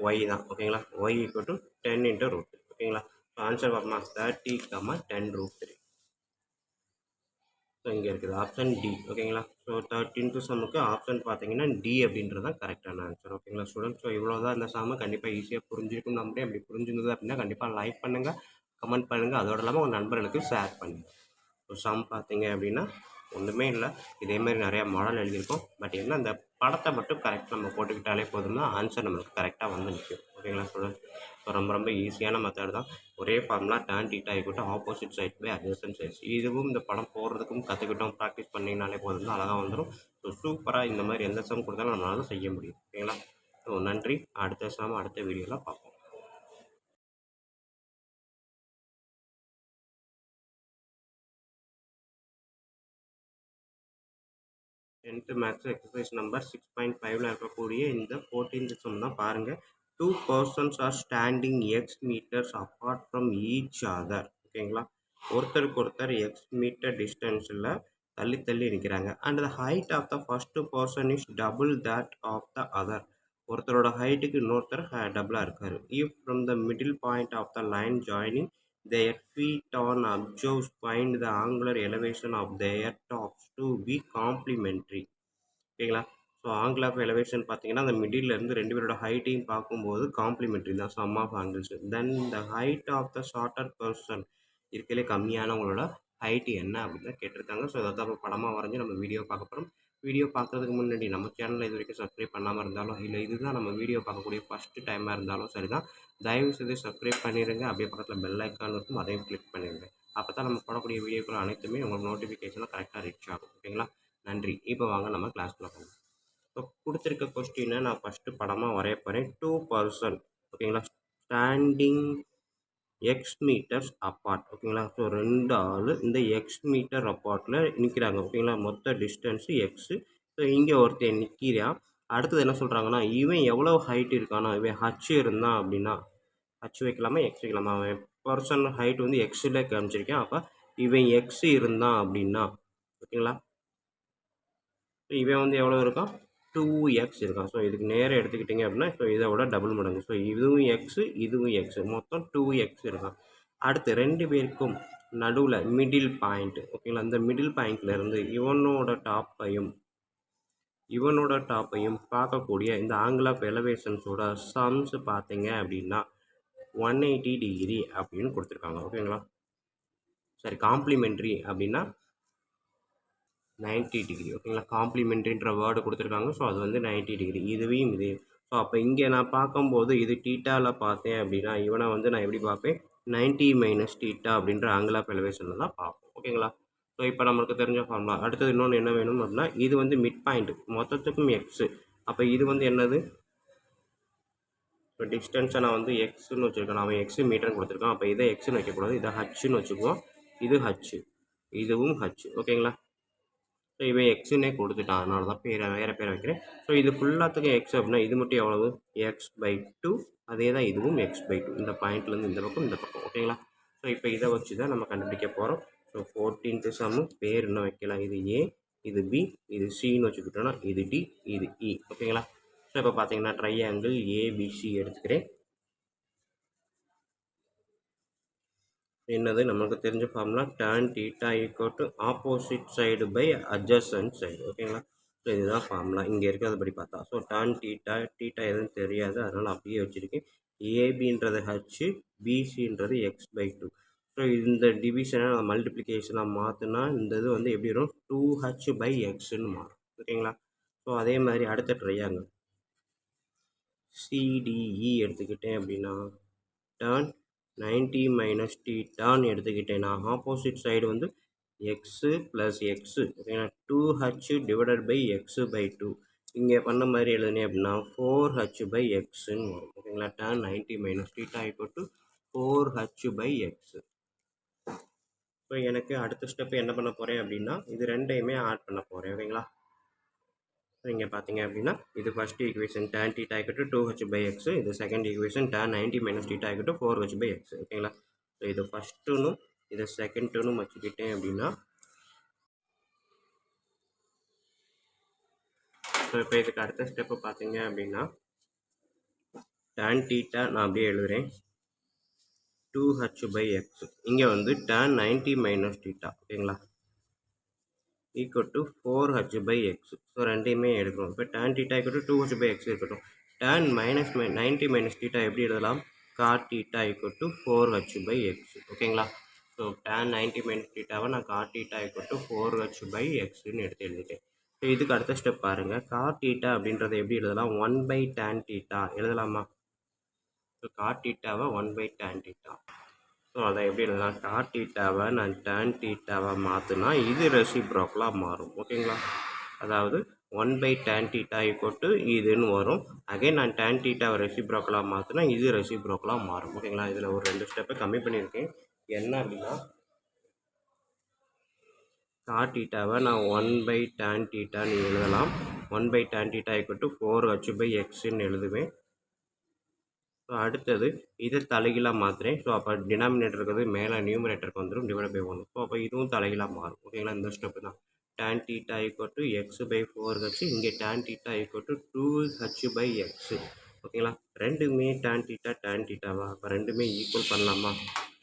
A: ஒய் தான். ஓகேங்களா, y equal to 10 into root. ஓகேங்களா, ஸோ ஆன்சர் பார்ப்போமா, 30,10√3. ஸோ இங்கே இருக்குது ஆப்ஷன் டி. ஓகேங்களா, ஸோ 13th சம்முக்கு ஆப்ஷன் பார்த்தீங்கன்னா டி அப்படின்றது தான் கரெக்டான ஆன்சர். ஓகேங்களா ஸ்டூடெண்ட், ஸோ இவ்வளோ தான் இந்த சம்மு. கண்டிப்பாக ஈஸியாக புரிஞ்சிருக்கும் நம்புறேன். அப்படி புரிஞ்சுருந்தது அப்படின்னா கண்டிப்பாக லைக் பண்ணுங்கள், கமெண்ட் பண்ணுங்கள், அதோடு இல்லாமல் உங்கள் நண்பர்களுக்கு ஷேர் பண்ணுங்கள். ஸோ சம் பார்த்தீங்க அப்படின்னா ஒன்றுமே இல்லை, இதேமாதிரி நிறையா மாடல் எழுதியிருக்கோம். பட் என்ன, அந்த படத்தை மட்டும் கரெக்டாக நம்ம போட்டுக்கிட்டாலே போதும்னா ஆன்சர் நம்மளுக்கு கரெக்டாக வந்து நிற்கும். ஓகேங்களா ஸ்டூடெண்ட், ஸோ ரொம்ப ரொம்ப ஈஸியான மெத்தட் தான். ஒரே formula tan θ = opposite side by adjacent sides. இதுவும் இந்த படம் போடுறதுக்கும் கற்றுக்கிட்டோம், ப்ராக்டிஸ் பண்ணிங்கனாலே போதும், அழகாக வந்துடும். ஸோ சூப்பராக இந்த மாதிரி எந்த சம் கொடுத்தாலும் நம்மளால செய்ய முடியும். ஓகேங்களா, ஸோ நன்றி. அடுத்த சம் அடுத்த வீடியோவில் பார்ப்போம். 10th மேக்ஸ் எக்ஸசைஸ் நம்பர் 6.5ல் இருக்கக்கூடிய இந்த 14th சம் தான் பாருங்கள். 2 persons are standing x meters apart from each other. ஓகேங்களா, ஒருத்தருக்கு ஒருத்தர் எக்ஸ் மீட்டர் டிஸ்டன்ஸில் தள்ளி தள்ளி நிற்கிறாங்க. And the height of the first person is double that of the other. ஒருத்தரோட ஹைட்டுக்கு இன்னொருத்தர் டபுளாக இருக்கார். If from the middle point of the line joining their feet on observes find the angular elevation of their tops to be complementary. ஓகேங்களா, so angle of elevation பார்த்தீங்கன்னா அந்த மிடில்லேருந்து ரெண்டு பேரோட ஹைட்டையும் பார்க்கும்போது காம்ப்ளிமெண்ட்ரி தான், sum of angles. Then the height of the shorter person, இருக்கிறதுலே கம்மியானவங்களோட ஹைட் என்ன அப்படின்னு தான் கேட்டிருக்காங்க. ஸோ அதை தான் இப்போ படமாக வரைஞ்சி நம்ம வீடியோ பார்க்க போகிறோம். வீடியோ பார்க்குறதுக்கு முன்னாடி நம்ம சேனலில் இது வரைக்கும் சப்ஸ்கிரைப் பண்ணாமல் இருந்தாலும், இல்லை இதுதான் நம்ம வீடியோ பார்க்கக்கூடிய ஃபஸ்ட்டு டைமாக இருந்தாலும் சரி தான், தயவு செய்து சப்ஸ்கிரைப் பண்ணிடுங்க. அப்படியே பக்கத்தில் பெல் ஐக்கான் இருக்கும், அதையும் கிளிக் பண்ணிடுங்க. அப்போ தான் நம்ம போடக்கூடிய வீடியோக்கள் அனைத்துமே உங்களுக்கு நோட்டிஃபிகேஷனாக கரெக்டாக ரீச் ஆகும். ஓகேங்களா, நன்றி. இப்போ வாங்க நம்ம கிளாஸ்க்குள்ள போகலாம். இப்போ கொடுத்துருக்க கொஸ்டினை நான் ஃபஸ்ட்டு படமாக வரைய போகிறேன். 2 person, ஓகேங்களா, ஸ்டாண்டிங் எக்ஸ் மீட்டர்ஸ் அப்பார்ட். ஓகேங்களா, ஸோ ரெண்டு ஆள் இந்த எக்ஸ் மீட்டர் அப்பார்ட்டில் நிற்கிறாங்க. ஓகேங்களா, மொத்த டிஸ்டன்ஸு எக்ஸு. ஸோ இங்கே ஒருத்தன் நிற்கிறான். அடுத்தது என்ன சொல்கிறாங்கன்னா, இவன் எவ்வளோ ஹைட் இருக்கானா, இவன் ஹச் இருந்தான் அப்படின்னா, ஹச் வைக்கலாமா எக்ஸ் வைக்கலாமா, அவன் பர்சன் ஹைட் வந்து எக்ஸில் காமிச்சிருக்கேன். அப்போ இவன் எக்ஸ் இருந்தான் அப்படின்னா, ஓகேங்களா, இவன் வந்து எவ்வளோ இருக்கான், 2x இருக்கான். ஸோ இதுக்கு நேராக எடுத்துக்கிட்டிங்க அப்படின்னா, ஸோ இதை விட டபுள் மடங்கு. ஸோ இதுவும் எக்ஸு இதுவும் எக்ஸு, மொத்தம் 2x இருக்கான். அடுத்து ரெண்டு பேருக்கும் நடுவில் மிடில் பாயிண்ட். ஓகேங்களா, அந்த மிடில் பாயிண்ட்லேருந்து இவனோட டாப்பையும் பார்க்கக்கூடிய இந்த ஆங்கிள் ஆஃப் எலவேஷன்ஸோட சம்ஸ் பார்த்தீங்க அப்படின்னா 180 டிகிரி அப்படின்னு கொடுத்துருக்காங்க. ஓகேங்களா, சரி, காம்ப்ளிமெண்ட்ரி அப்படின்னா 90 டிகிரி. ஓகேங்களா, காம்ப்ளிமெண்ட்ரின்ற வேர்டு கொடுத்துருக்காங்க. ஸோ அது வந்து 90 டிகிரி, இதுவையும் இது. ஸோ அப்போ இங்கே நான் பார்க்கும்போது இது டீட்டாவில் பார்த்தேன் அப்படின்னா இவனை வந்து நான் எப்படி பார்ப்பேன், 90 மைனஸ் டீட்டா அப்படின்ற ஆங்கிள் ஆஃப் எலவேஷனில் தான் பார்ப்போம். ஓகேங்களா, ஸோ இப்போ நம்மளுக்கு தெரிஞ்ச ஃபார்முலா. அடுத்தது இன்னொன்று என்ன வேணும் அப்படின்னா, இது வந்து மிட் பாயிண்ட், மொத்தத்துக்கும் எக்ஸு. அப்போ இது வந்து என்னது, இப்போ டிஸ்டன்ஸை நான் வந்து எக்ஸ்ன்னு வச்சுருக்கேன், அவன் எக்ஸு மீட்டர்னு கொடுத்துருக்கான். அப்போ இதை எக்ஸ்ன்னு வைக்கக்கூடாது, இதை ஹச்சுன்னு வச்சுக்குவோம். இது ஹச்சு, இதுவும் ஹச்சு. ஓகேங்களா, ஸோ இவன் எக்ஸுன்னே கொடுத்துட்டான், அதனால தான் வேறு பேரை வைக்கிறேன். ஸோ இது ஃபுல்லாத்துக்கும் எக்ஸ் அப்படின்னா இது மட்டும் எவ்வளவு, x/2. அதே தான் இதுவும் x/2, இந்த பாயிண்ட்லேருந்து இந்த பக்கம் இந்த பக்கம். ஓகேங்களா, ஸோ இப்போ இதை வச்சு தான் நம்ம கண்டுபிடிக்க போகிறோம். ஸோ 14th சம்மு பேர் என்ன வைக்கலாம், இது ஏ, இது பி, இது சின்னு வச்சுக்கிட்டோன்னா இது டி, இது இ. ஓகேங்களா, ஸோ இப்போ பார்த்தீங்கன்னா ட்ரையாங்கிள் ஏபிசி எடுத்துக்கிறேன். என்னது நமக்கு தெரிஞ்ச formula, tan θ = opposite side by adjacent side. ஓகேங்களா, ஸோ இதுதான் ஃபார்முலா. இங்கே இருக்கிறது படி பார்த்தா, ஸோ tan θ எதுவும் தெரியாது, அதனால் அப்படியே வச்சுருக்கேன். ஏபின்றது ஹச்சு, பிசின்றது x/2. ஸோ இந்த டிவிஷனை நான் மல்டிப்ளிகேஷனாக மாற்றினா இந்த இது வந்து எப்படி வரும், 2h/xன்னு மாறும். ஓகேங்களா, ஸோ அதே மாதிரி அடுத்த ட்ரையாங்கிள் சிடிஇ எடுத்துக்கிட்டேன் அப்படின்னா tan 90 மைனஸ் டீட்டான்னு எடுத்துக்கிட்டேன்னா ஆப்போசிட் சைடு வந்து எக்ஸு ப்ளஸ் எக்ஸு. ஓகேங்களா, 2h டிவைடட் பை x/2. இங்கே பண்ண மாதிரி எழுதுனேன் அப்படின்னா 4h/xன்னு வரும். ஓகேங்களா, tan 90 minus theta = 4h/x. So எனக்கு அடுத்த ஸ்டெப்பு என்ன பண்ண போகிறேன் அப்படின்னா, இது ரெண்டையுமே ஆட் பண்ண போகிறேன். ஓகேங்களா, இங்கே பார்த்தீங்க அப்படின்னா இது ஃபர்ஸ்ட் ஈக்குவேஷன் tan θ = 2h/x, இது second equation tan 90 minus θ = 4h/x. ஓகேங்களா, ஸோ இது ஃபஸ்ட்டுன்னு இதை செகண்ட் டேர்னும் வச்சுக்கிட்டேன் அப்படின்னா, ஸோ இப்போ இதுக்கு அடுத்த ஸ்டெப்பு பார்த்தீங்க அப்படின்னா, tan தீட்டா நான் அப்படியே எழுதுகிறேன் 2h/x. இங்கே வந்து tan 90 மைனஸ் தீட்டா ஓகேங்களா ஈக்குவல் டு 4h/x. ஸோ ரெண்டையுமே எடுக்கணும். இப்போ tan theta equal to 2h/x இருக்கட்டும். tan மைனஸ் 90 மைனஸ் தீட்டா எப்படி எழுதலாம்? cot theta equal to 4h/x. ஓகேங்களா ஸோ tan 90 மைனஸ் தீட்டாவை நான் cot தீட்டா ஈக்குவல் டு 4h/xன்னு எடுத்து எழுதிட்டேன். ஸோ இதுக்கு அடுத்த ஸ்டெப் பாருங்கள். cot தீட்டா அப்படின்றத எப்படி எழுதலாம்? 1/tan தீட்டா எழுதலாமா? ஸோ cot தீட்டாவை 1/tan தீட்டா. ஸோ அதை எப்படி எழுதலாம்? cot தீட்டாவை நான் tan தீட்டாவை மாற்றினா இது ரெசிப்ரோக்கலாக மாறும். ஓகேங்களா அதாவது 1/tan தீட்டா ஈக்குவல் டு இதுன்னு வரும். அகைன் நான் tan தீட்டாவை ரெசிப்ரோக்கலாக மாற்றினா இது ரெசிப்ரோக்கலாக மாறும். ஓகேங்களா இதில் ஒரு 2 ஸ்டெப்பை கம்மி பண்ணியிருக்கேன். என்ன அப்படின்னா, cot தீட்டாவை நான் 1/tan தீட்டான்னு எழுதலாம். 1/tan தீட்டா ஈக்குவல் டு 4h/xன்னு எழுதுவேன். ஸோ அடுத்தது இதை தலைகீழாக மாற்றுறேன். ஸோ அப்போ டினாமினேட்டர் இருக்கிறது மேலே நியூமரேட்டருக்கு வந்துடும் டிவைட் பை 1. ஸோ அப்போ இதுவும் தலைகீழாக மாறும். ஓகேங்களா இந்த ஸ்டெப்பு தான். tan theta equal to x/4h. இங்கே tan theta equal to 2h/x. ஓகேங்களா ரெண்டுமே tan தீட்டாவா? அப்போ ரெண்டுமே ஈக்குவல் பண்ணலாமா?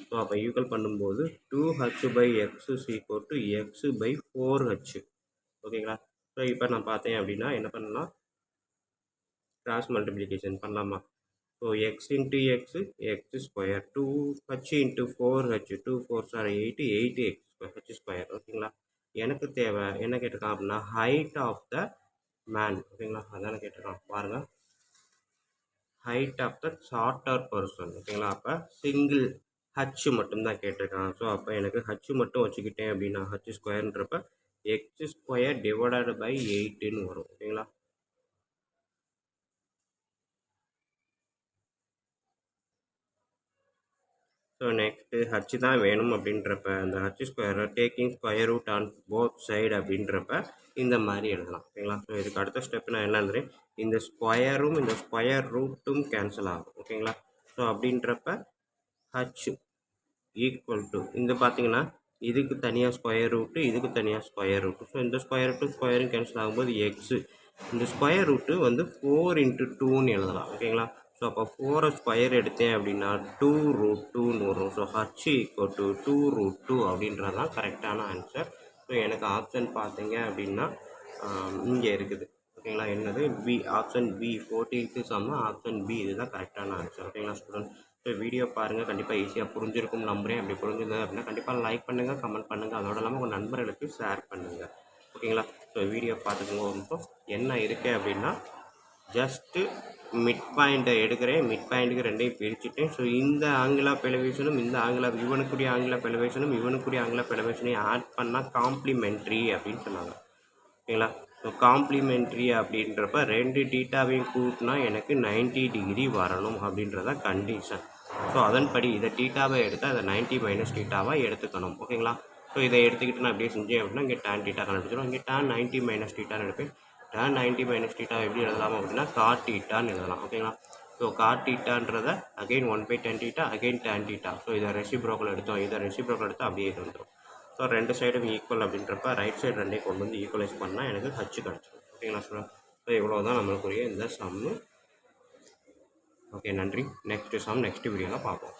A: ஸோ அப்போ ஈக்குவல் பண்ணும்போது 2h/x ஈக்குவல் டு x/4h. ஓகேங்களா ஸோ இப்போ நான் பார்த்தேன் அப்படின்னா என்ன பண்ணலாம்? கிராஸ் மல்டிப்ளிகேஷன் பண்ணலாமா? So x into x, x square, 2h into 4h, 2 4s are 8, 8x h square. ஓகேங்களா எனக்கு தேவை என்ன கேட்டிருக்கான் அப்படின்னா ஹைட் ஆஃப் த மேன். ஓகேங்களா அதான கேட்டிருக்கான் பாருங்கள். Height of the shorter person. ஓகேங்களா அப்போ சிங்கிள் ஹச் மட்டும்தான் கேட்டிருக்கான். ஸோ அப்போ எனக்கு ஹச் மட்டும் வச்சுக்கிட்டேன் அப்படின்னா ஹச் ஸ்கொயர்ன்றப்ப எக்ஸ் ஸ்கொயர் டிவைடட் பை 8ன்னு வரும். ஓகேங்களா ஸோ நெக்ஸ்ட்டு ஹச் தான் வேணும் அப்படின்றப்ப அந்த ஹச் ஸ்கொயரை taking square root on both side அப்படின்றப்ப இந்த மாதிரி எழுதலாம். ஓகேங்களா ஸோ இதுக்கு அடுத்த ஸ்டெப் நான் என்ன எழுதுறேன்? இந்த ஸ்கொயரும் இந்த ஸ்கொயர் ரூட்டும் கேன்சல் ஆகும். ஓகேங்களா ஸோ அப்படின்றப்ப ஹச் ஈக்குவல் டு இந்த பார்த்தீங்கன்னா இதுக்கு தனியாக ஸ்கொயர் ரூட்டு, இதுக்கு தனியாக ஸ்கொயர் ரூட்டு. ஸோ இந்த ஸ்கொயர் ரூட்டு ஸ்கொயரும் கேன்சல் ஆகும்போது எக்ஸு. இந்த ஸ்கொயர் ரூட்டு வந்து 4 into 2ன்னு எழுதலாம். ஓகேங்களா ஸோ அப்போ 4 ஸ்கொயர் எடுத்தேன் அப்படின்னா 2√2ன்னு வரும். ஸோ ஹச் ஈக்குவல் டு 2√2 அப்படின்றது தான் கரெக்டான ஆன்சர். ஸோ எனக்கு ஆப்ஷன் பார்த்தீங்க அப்படின்னா இங்கே இருக்குது. ஓகேங்களா என்னது B, option B 14th sum option B இதுதான் கரெக்டான ஆன்சர். ஓகேங்களா ஸ்டூடெண்ட் ஸோ வீடியோ பாருங்கள், கண்டிப்பாக ஈஸியாக புரிஞ்சிருக்கும் நம்புறேன். அப்படி புரிஞ்சிருந்தது அப்படின்னா கண்டிப்பாக லைக் பண்ணுங்கள், கமெண்ட் பண்ணுங்கள். அதோட இல்லாமல் உங்கள் நண்பர்களுக்கு ஷேர் பண்ணுங்கள். ஓகேங்களா ஸோ வீடியோ பார்த்துக்கோங்க. ஒரு என்ன இருக்குது அப்படின்னா ஜஸ்ட்டு மிட் பாயிண்ட்டை எடுக்கிறேன். மிட் பாயிண்ட்டுக்கு ரெண்டையும் பிரிச்சுட்டேன். ஸோ இந்த ஆங்கிள் ஆஃப் எலிவேஷனும் இந்த ஆங்கிள் ஆஃப் இவனுக்குரிய ஆங்கிள் ஆஃப் எலிவேஷனும் இவனுக்குரிய ஆங்கிள் ஆஃப் எலிவேஷனையும் ஆட் பண்ணால் காம்ப்ளிமெண்ட்ரி அப்படின்னு சொன்னாங்க. ஓகேங்களா ஸோ காம்ப்ளிமெண்ட்ரி அப்படின்றப்ப 2 டீட்டாவையும் கூட்டினா எனக்கு 90 டிகிரி வரணும் அப்படின்றத கண்டிஷன். ஸோ அதன்படி இதை டீட்டாவை எடுத்தால் அதை 90 மைனஸ் டீட்டாவாக எடுத்துக்கணும். ஓகேங்களா ஸோ இதை எடுத்துக்கிட்டு நான் அப்படியே செஞ்சேன் அப்படின்னா இங்கே tan டீட்டா கண்டுபிடிச்சிடும். இங்கே tan 90 மைனஸ் டீட்டான்னு எடுப்பேன். tan 90 மைனஸ் டீட்டா எப்படி எழுதலாம் அப்படின்னா cot டீட்டான்னு எழுதலாம். ஓகேங்களா ஸோ cot டீட்டான்றதை again 1/tan theta again tan theta. So இதை ரெசிப்ரோக்கல் எடுத்தோம். இதை ரெசிப்ரோக்கல் எடுத்து அப்படியே இது வந்துடும். ஸோ ரெண்டு சைடும் ஈக்குவல் அப்படின்றப்ப ரைட் சைடு ரெண்டையும் கொண்டு வந்து ஈக்குவலைஸ் பண்ணால் எனக்கு ஹச் கிடச்சிடும். ஓகேங்களா ஸ்டூடெண்ட் ஸோ இவ்வளோ தான் நம்மளுக்குரிய இந்த சம்மு. ஓகே நன்றி. நெக்ஸ்ட் சம் நெக்ஸ்ட் வீடியோவில் பார்ப்போம்.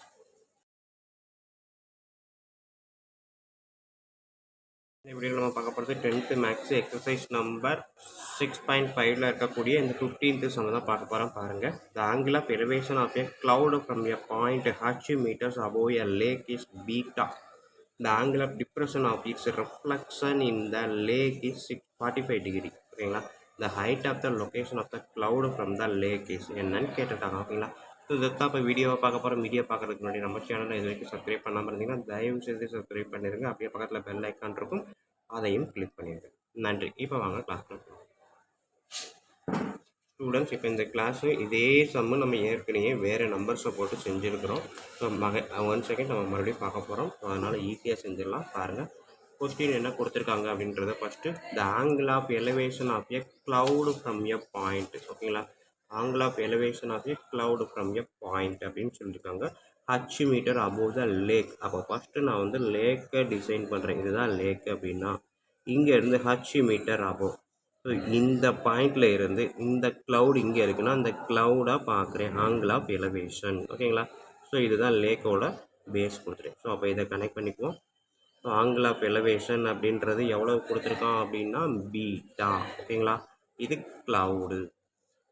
A: இந்த வீடியோவில் நம்ம பார்க்க போகிறது 10th மேக்ஸ் எக்ஸசைஸ் நம்பர் 6.5ல் இருக்கக்கூடிய இந்த 15th சம் தான் பார்க்க போகிறோம். பாருங்கள். The angle of elevation of a cloud from a point h meters above a lake is beta. The angle of depression of its reflection in the lake is 45 degree. ஓகேங்களா the height of the location of the cloud from the lake is என்னன்னு கேட்டுட்டாங்க. ஓகேங்களா so இதுதான் இப்போ வீடியோவை பார்க்க போகிறோம். Video பார்க்குறதுக்கு முன்னாடி நம்ம சேனலை இது வரைக்கும் சப்ஸ்கிரைப் பண்ணாமல் இருந்தீங்கன்னா தயவு செய்து சப்ஸ்கிரைப் பண்ணிடுங்க. அப்படியே பக்கத்தில் பெல் ஐக்கான் இருக்கும், அதையும் கிளிக் பண்ணிடுங்க. நன்றி. இப்போ வாங்க கிளாஸ் ஸ்டூடெண்ட்ஸ். இப்போ இந்த கிளாஸு இதே சம்மு நம்ம ஏற்கனவே வேறு நம்பர்ஸை போட்டு செஞ்சுருக்கிறோம். ஸோ 1 செகண்ட் நம்ம மறுபடியும் பார்க்க போகிறோம். ஸோ அதனால் ஈஸியாக செஞ்சிடலாம். பாருங்கள் கொஸ்டின் என்ன கொடுத்துருக்காங்க அப்படின்றத first the angle of elevation of a cloud from a point. ஓகேங்களா angle of elevation of a cloud from a point அப்படின்னு சொல்லியிருக்காங்க. H metre above the lake. அப்போ ஃபஸ்ட்டு நான் வந்து லேக்கை டிசைன் பண்ணுறேன். இதுதான் லேக் அப்படின்னா இங்கேருந்து ஹச் மீட்டர் அபோவ். ஸோ இந்த பாயிண்டில் இருந்து இந்த க்ளவுட் இங்கே இருக்குன்னா அந்த க்ளவுடாக பார்க்குறேன் ஆங்கிள் ஆஃப் எலவேஷன். ஓகேங்களா? ஸோ இதுதான் லேக்கோட பேஸ் கொடுத்துருக்கேன். ஸோ அப்போ இதை கனெக்ட் பண்ணிக்குவோம். ஸோ ஆங்கிள் ஆஃப் எலவேஷன் அப்படின்றது எவ்வளோ கொடுத்துருக்கான் அப்படின்னா பீட்டா. ஓகேங்களா? இது க்ளவுடு.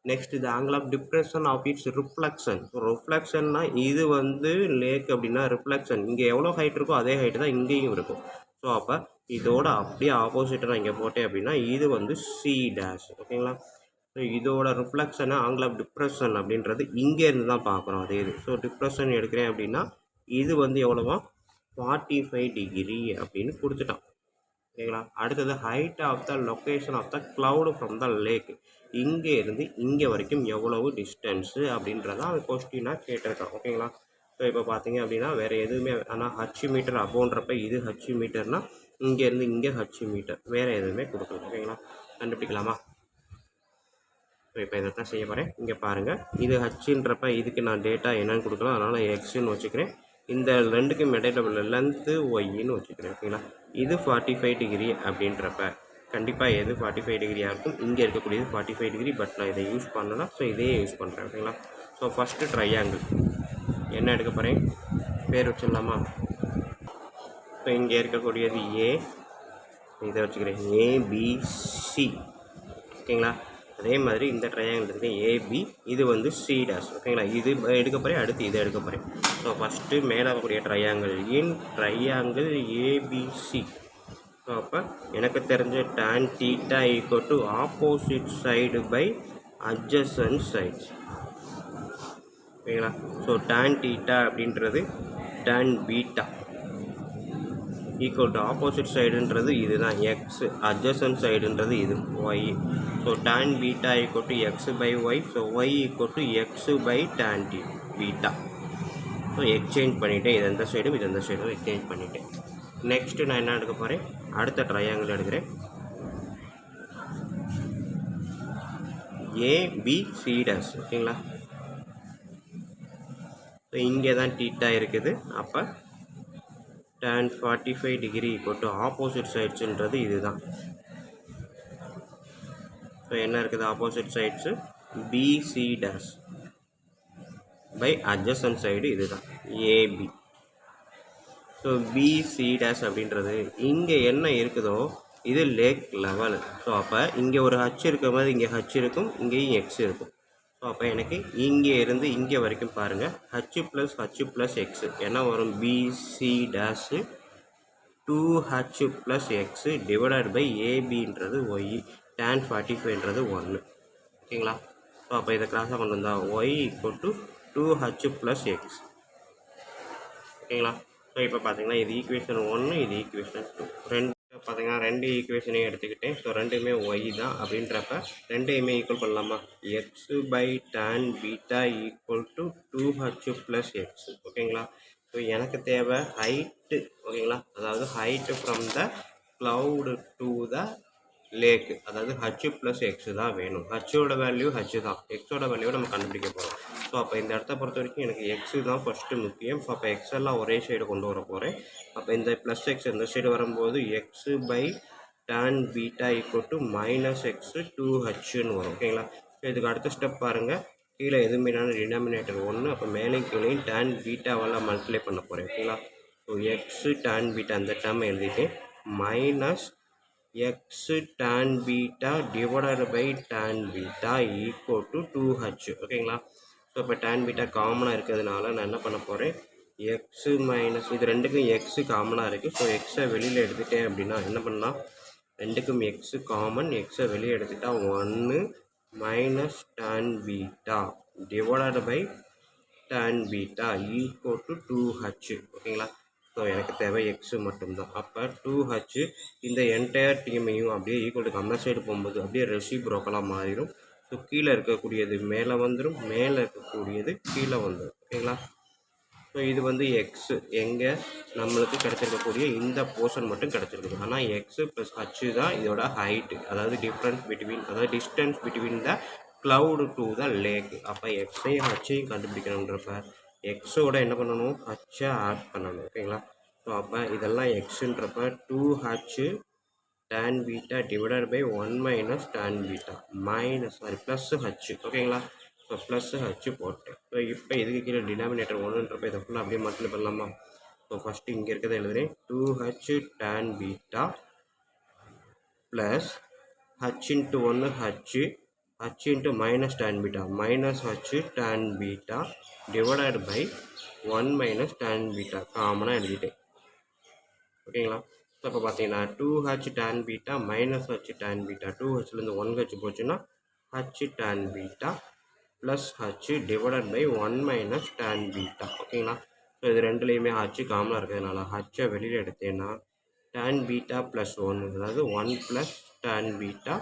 A: நெக்ஸ்ட் இது angle of depression of its reflection. So ரிஃப்ளெக்ஷன்னா இது வந்து லேக் அப்படின்னா ரிஃப்ளெக்ஷன் இங்கே எவ்வளோ ஹைட் இருக்கோ அதே ஹைட்டு தான் இங்கேயும் இருக்கும். ஸோ அப்போ இதோட அப்படியே ஆப்போசிட்டை நான் இங்கே போட்டேன் அப்படின்னா இது வந்து சி டேஷ். ஓகேங்களா? ஸோ இதோட ரிஃப்ளெக்ஷனை ஆங்கிள் ஆஃப் டிப்ரெஷன் அப்படின்றது இங்கேருந்து தான் பார்க்குறோம் அதே இது. ஸோ டிப்ரெஷன் எடுக்கிறேன் அப்படின்னா இது வந்து எவ்வளோவா 45 டிகிரி அப்படின்னு கொடுத்துட்டான். ஓகேங்களா? அடுத்தது height of the location of the cloud from the lake. இங்கே இருந்து இங்கே வரைக்கும் எவ்வளவு டிஸ்டன்ஸு அப்படின்றத அவன் கொஸ்டினாக கேட்டிருக்கான். ஓகேங்களா? ஸோ இப்போ பார்த்தீங்க அப்படின்னா வேறு எதுவுமே ஆனால் ஹச் மீட்டர் அபோன்றப்ப இது ஹச் மீட்டர்னால் இங்கேருந்து இங்கே ஹச் மீட்டர், வேறு எதுவுமே கொடுக்கல. ஓகேங்களா? கண்டுபிடிக்கலாமா? ஸோ இப்போ இதை தான் செய்ய போகிறேன். இங்கே பாருங்கள், இது ஹச்சுன்றப்ப இதுக்கு நான் டேட்டா என்னன்னு கொடுக்கலாம், அதனால் எக்ஸுன்னு வச்சுக்கிறேன். இந்த ரெண்டுக்கும் இடையில உள்ள லென்த்து ஒய்ன்னு வச்சுக்கிறேன். ஓகேங்களா? இது 45 டிகிரி அப்படின்றப்ப கண்டிப்பாக எது 45 டிகிரியாக இருக்கும், இங்கே இருக்கக்கூடியது 45 டிகிரி. பட் நான் இதை யூஸ் பண்ணனா ஸோ இதையே யூஸ் பண்ணுறேன். ஓகேங்களா? ஸோ ஃபஸ்ட்டு ட்ரையாங்கிள் என்ன எடுக்க போகிறேன், பேர் வச்சிடலாமா? ஸோ இங்கே இருக்கக்கூடியது ஏ, இதை வச்சுக்கிறேன் ஏபிசி. ஓகேங்களா? அதே மாதிரி இந்த ட்ரையாங்கிள் இருக்குது ஏபி, இது வந்து சி டேஷ். ஓகேங்களா? இது எடுக்க போகிறேன், அடுத்து இதை எடுக்க போகிறேன். ஸோ ஃபஸ்ட்டு மேலே இருக்கக்கூடிய ட்ரையாங்கிள் ஏபிசி. ஸோ அப்போ எனக்கு தெரிஞ்ச tan theta equal to opposite side by adjacent sides. ஓகேங்களா? ஸோ tan தீட்டா அப்படின்றது tan beta equal to opposite சைடுன்றது இது தான் எக்ஸ், அட்ஜசன்ட் சைடுன்றது இது y. So tan beta equal to x by y. So y equal to x by tan beta. So exchange பண்ணிவிட்டேன், இது எந்த சைடும் இது எந்த சைடும் எக்ஸ்சேஞ்ச் பண்ணிவிட்டேன். நெக்ஸ்ட்டு நான் என்ன எடுக்க போகிறேன், அடுத்த ட்ரையாங்கிள் எடுக்கிறேன் ஏபிசி டேஷ். ஓகேங்களா? ஸோ இங்கே தான் தீட்டா இருக்குது. அப்போ tan 45 degree equal to opposite சைட்ஸுன்றது இது தான். ஸோ என்ன இருக்குது opposite sides BC dash by adjacent side இது தான் ஏபி. ஸோ பிசி டேஷ் அப்படின்றது இங்கே என்ன இருக்குதோ இது லேக் லெவல். ஸோ அப்போ இங்கே ஒரு ஹச் இருக்கிற மாதிரி இங்கே ஹச் இருக்கும், இங்கேயும் எக்ஸ் இருக்கும். ஸோ அப்போ எனக்கு இங்கே இருந்து இங்கே வரைக்கும் பாருங்கள் ஹச் ப்ளஸ் எக்ஸு என்ன வரும், BC dash 2h plus x divided by ஏபின்றது ஒய், tan 45ன்றது 1. ஓகேங்களா? ஸோ அப்போ இதை கிராஸாக கொண்டு வந்தால் y equal to 2h plus x. ஓகேங்களா? ஸோ இப்போ பார்த்தீங்கன்னா இது ஈக்குவேஷன் 1, இது ஈக்குவேஷன் 2. பார்த்தீங்கன்னா ரெண்டு ஈக்குவேஷனையும் எடுத்துக்கிட்டேன். ஸோ ரெண்டுமே ஒய் தான் அப்படின்றப்ப ரெண்டையுமே ஈக்குவல் பண்ணலாமா, x by tan beta equal to 2h plus x. ஓகேங்களா? ஸோ எனக்கு தேவை ஹைட்டு. ஓகேங்களா? அதாவது height from the cloud to the lake, அதாவது ஹச் ப்ளஸ் எக்ஸு தான் வேணும். ஹச்சோட வேல்யூ ஹச் தான், எக்ஸோட வேல்யூ நம்ம கண்டுபிடிக்க போகிறோம். ஸோ அப்போ இந்த இடத்த பொறுத்த வரைக்கும் எனக்கு எக்ஸு தான் ஃபஸ்ட்டு முக்கியம். ஸோ அப்போ எக்ஸ் எல்லாம் ஒரே சைடு கொண்டு வர போகிறேன். அப்போ இந்த ப்ளஸ் எக்ஸ் இந்த சைடு வரும்போது x by tan beta equal to minus x 2hன்னு வரும். ஓகேங்களா? ஸோ இதுக்கு அடுத்த ஸ்டெப் பாருங்கள், கீழே எதுவுமே டினாமினேட்டர் 1, அப்போ மேலே கீழே tan பீட்டாவெல்லாம் மல்டிப்ளை பண்ண போகிறேன். ஓகேங்களா? ஸோ எக்ஸு tan பீட்டா அந்த டேர்ம் எழுதிட்டேன், minus x tan beta divided by tan beta equal to 2h. ஓகேங்களா? ஸோ இப்போ tan பீட்டா காமனாக இருக்கிறதுனால நான் என்ன பண்ண போகிறேன், எக்ஸு மைனஸ் இது ரெண்டுக்கும் எக்ஸு காமனாக இருக்குது. ஸோ எக்ஸை வெளியில் எடுத்துட்டேன் அப்படின்னா என்ன பண்ணலாம், ரெண்டுக்கும் எக்ஸு காமன், எக்ஸை வெளியே எடுத்துட்டா 1 minus tan beta divided by tan beta equal to 2h. ஓகேங்களா? ஸோ எனக்கு தேவை எக்ஸு மட்டும்தான். அப்போ 2h இந்த என்டையர் டீமையும் அப்படியே ஈக்குவல் டு கம்மர் சைடு போகும்போது அப்படியே ரெசிப்ரோக்கலாக மாறிடும். ஸோ கீழே இருக்கக்கூடியது மேலே வந்துடும், மேலே இருக்கக்கூடியது கீழே வந்துடும். ஓகேங்களா? ஸோ இது வந்து எக்ஸு எங்கே நம்மளுக்கு கிடச்சிருக்கக்கூடிய இந்த போர்ஷன் மட்டும் கிடச்சிருக்குது. ஆனால் எக்ஸு ப்ளஸ் ஹச்சு தான் இதோட ஹைட்டு, அதாவது டிஃப்ரென்ஸ் பிட்வீன், அதாவது distance between the cloud to the lake. அப்போ எக்ஸையும் ஹச்சையும் கண்டுபிடிக்கணுன்றப்ப எக்ஸோட என்ன பண்ணணும், ஹச்சை ஆட் பண்ணணும். ஓகேங்களா? ஸோ அப்போ இதெல்லாம் எக்ஸுன்றப்ப 2h tan beta divided by 1 minus tan beta plus h. ஓகேங்களா? ஸோ ப்ளஸ் ஹச் போட்டேன். ஸோ இப்போ இதுக்கு கீழே டினாமினேட்டர் ஒன்றுன்றப்ப இதை ஃபுல்லாக அப்படியே மல்டிப்ளை பண்ணலாமா? ஸோ ஃபஸ்ட்டு இங்கே இருக்கிறத எழுதுறேன். 2h tan beta plus h into 1 h into minus tan beta minus h tan beta divided by 1 minus tan beta காமனாக எழுதிட்டேன். ஓகேங்களா? ஸோ இப்போ பார்த்தீங்கன்னா 2h tan beta minus h tan beta 2hலேருந்து 1h போச்சுன்னா h tan beta plus h divided by 1 minus tan beta. ஓகேங்களா? So இது ரெண்டுலேயுமே h காமனாக இருக்கிறதுனால ஹச்சை வெளியில் எடுத்தேன்னா tan பீட்டா ப்ளஸ் 1 அதாவது 1 plus tan beta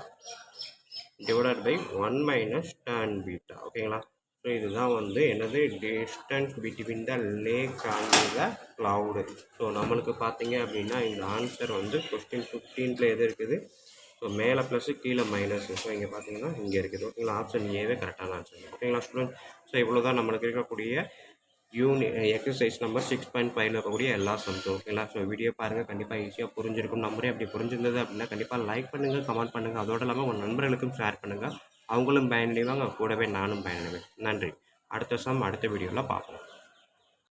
A: divided by 1 minus tan beta. ஓகேங்களா? ஸோ இதுதான் வந்து என்னது distance between the lake and the cloud. So நம்மளுக்கு பார்த்தீங்க அப்படின்னா இந்த ஆன்சர் வந்து கொஸ்டின் 15ல் எது இருக்குது, ஸோ மேலே ப்ளஸ்ஸு கீழே மைனஸ். ஸோ இங்கே பார்த்தீங்கன்னா இங்கே இருக்குது. ஓகேங்களா? ஆப்ஷன் ஏவே கரெக்டான ஆன்சர். ஓகேங்களா ஸ்டூடெண்ட்? ஸோ இவ்வளோ தான் நம்மளுக்கு இருக்கக்கூடிய எக்ஸசைஸ் நம்பர் 6.5ல் இருக்கக்கூடிய எல்லா சம்ஸும். ஓகேங்களா? ஸோ வீடியோ பாருங்கள், கண்டிப்பாக ஈஸியாக புரிஞ்சிருக்கும் நம்புறேன். அப்படி புரிஞ்சிருந்தது அப்படின்னா கண்டிப்பாக லைக் பண்ணுங்கள், கமெண்ட் பண்ணுங்கள். அதோடு இல்லாமல் உங்கள் நண்பர்களுக்கும் ஷேர் பண்ணுங்கள். அவங்களும் பயனடைவாங்க, கூடவே நானும் பயனடைவேன். நன்றி. அடுத்த சம் அடுத்த வீடியோவில் பார்ப்போம்.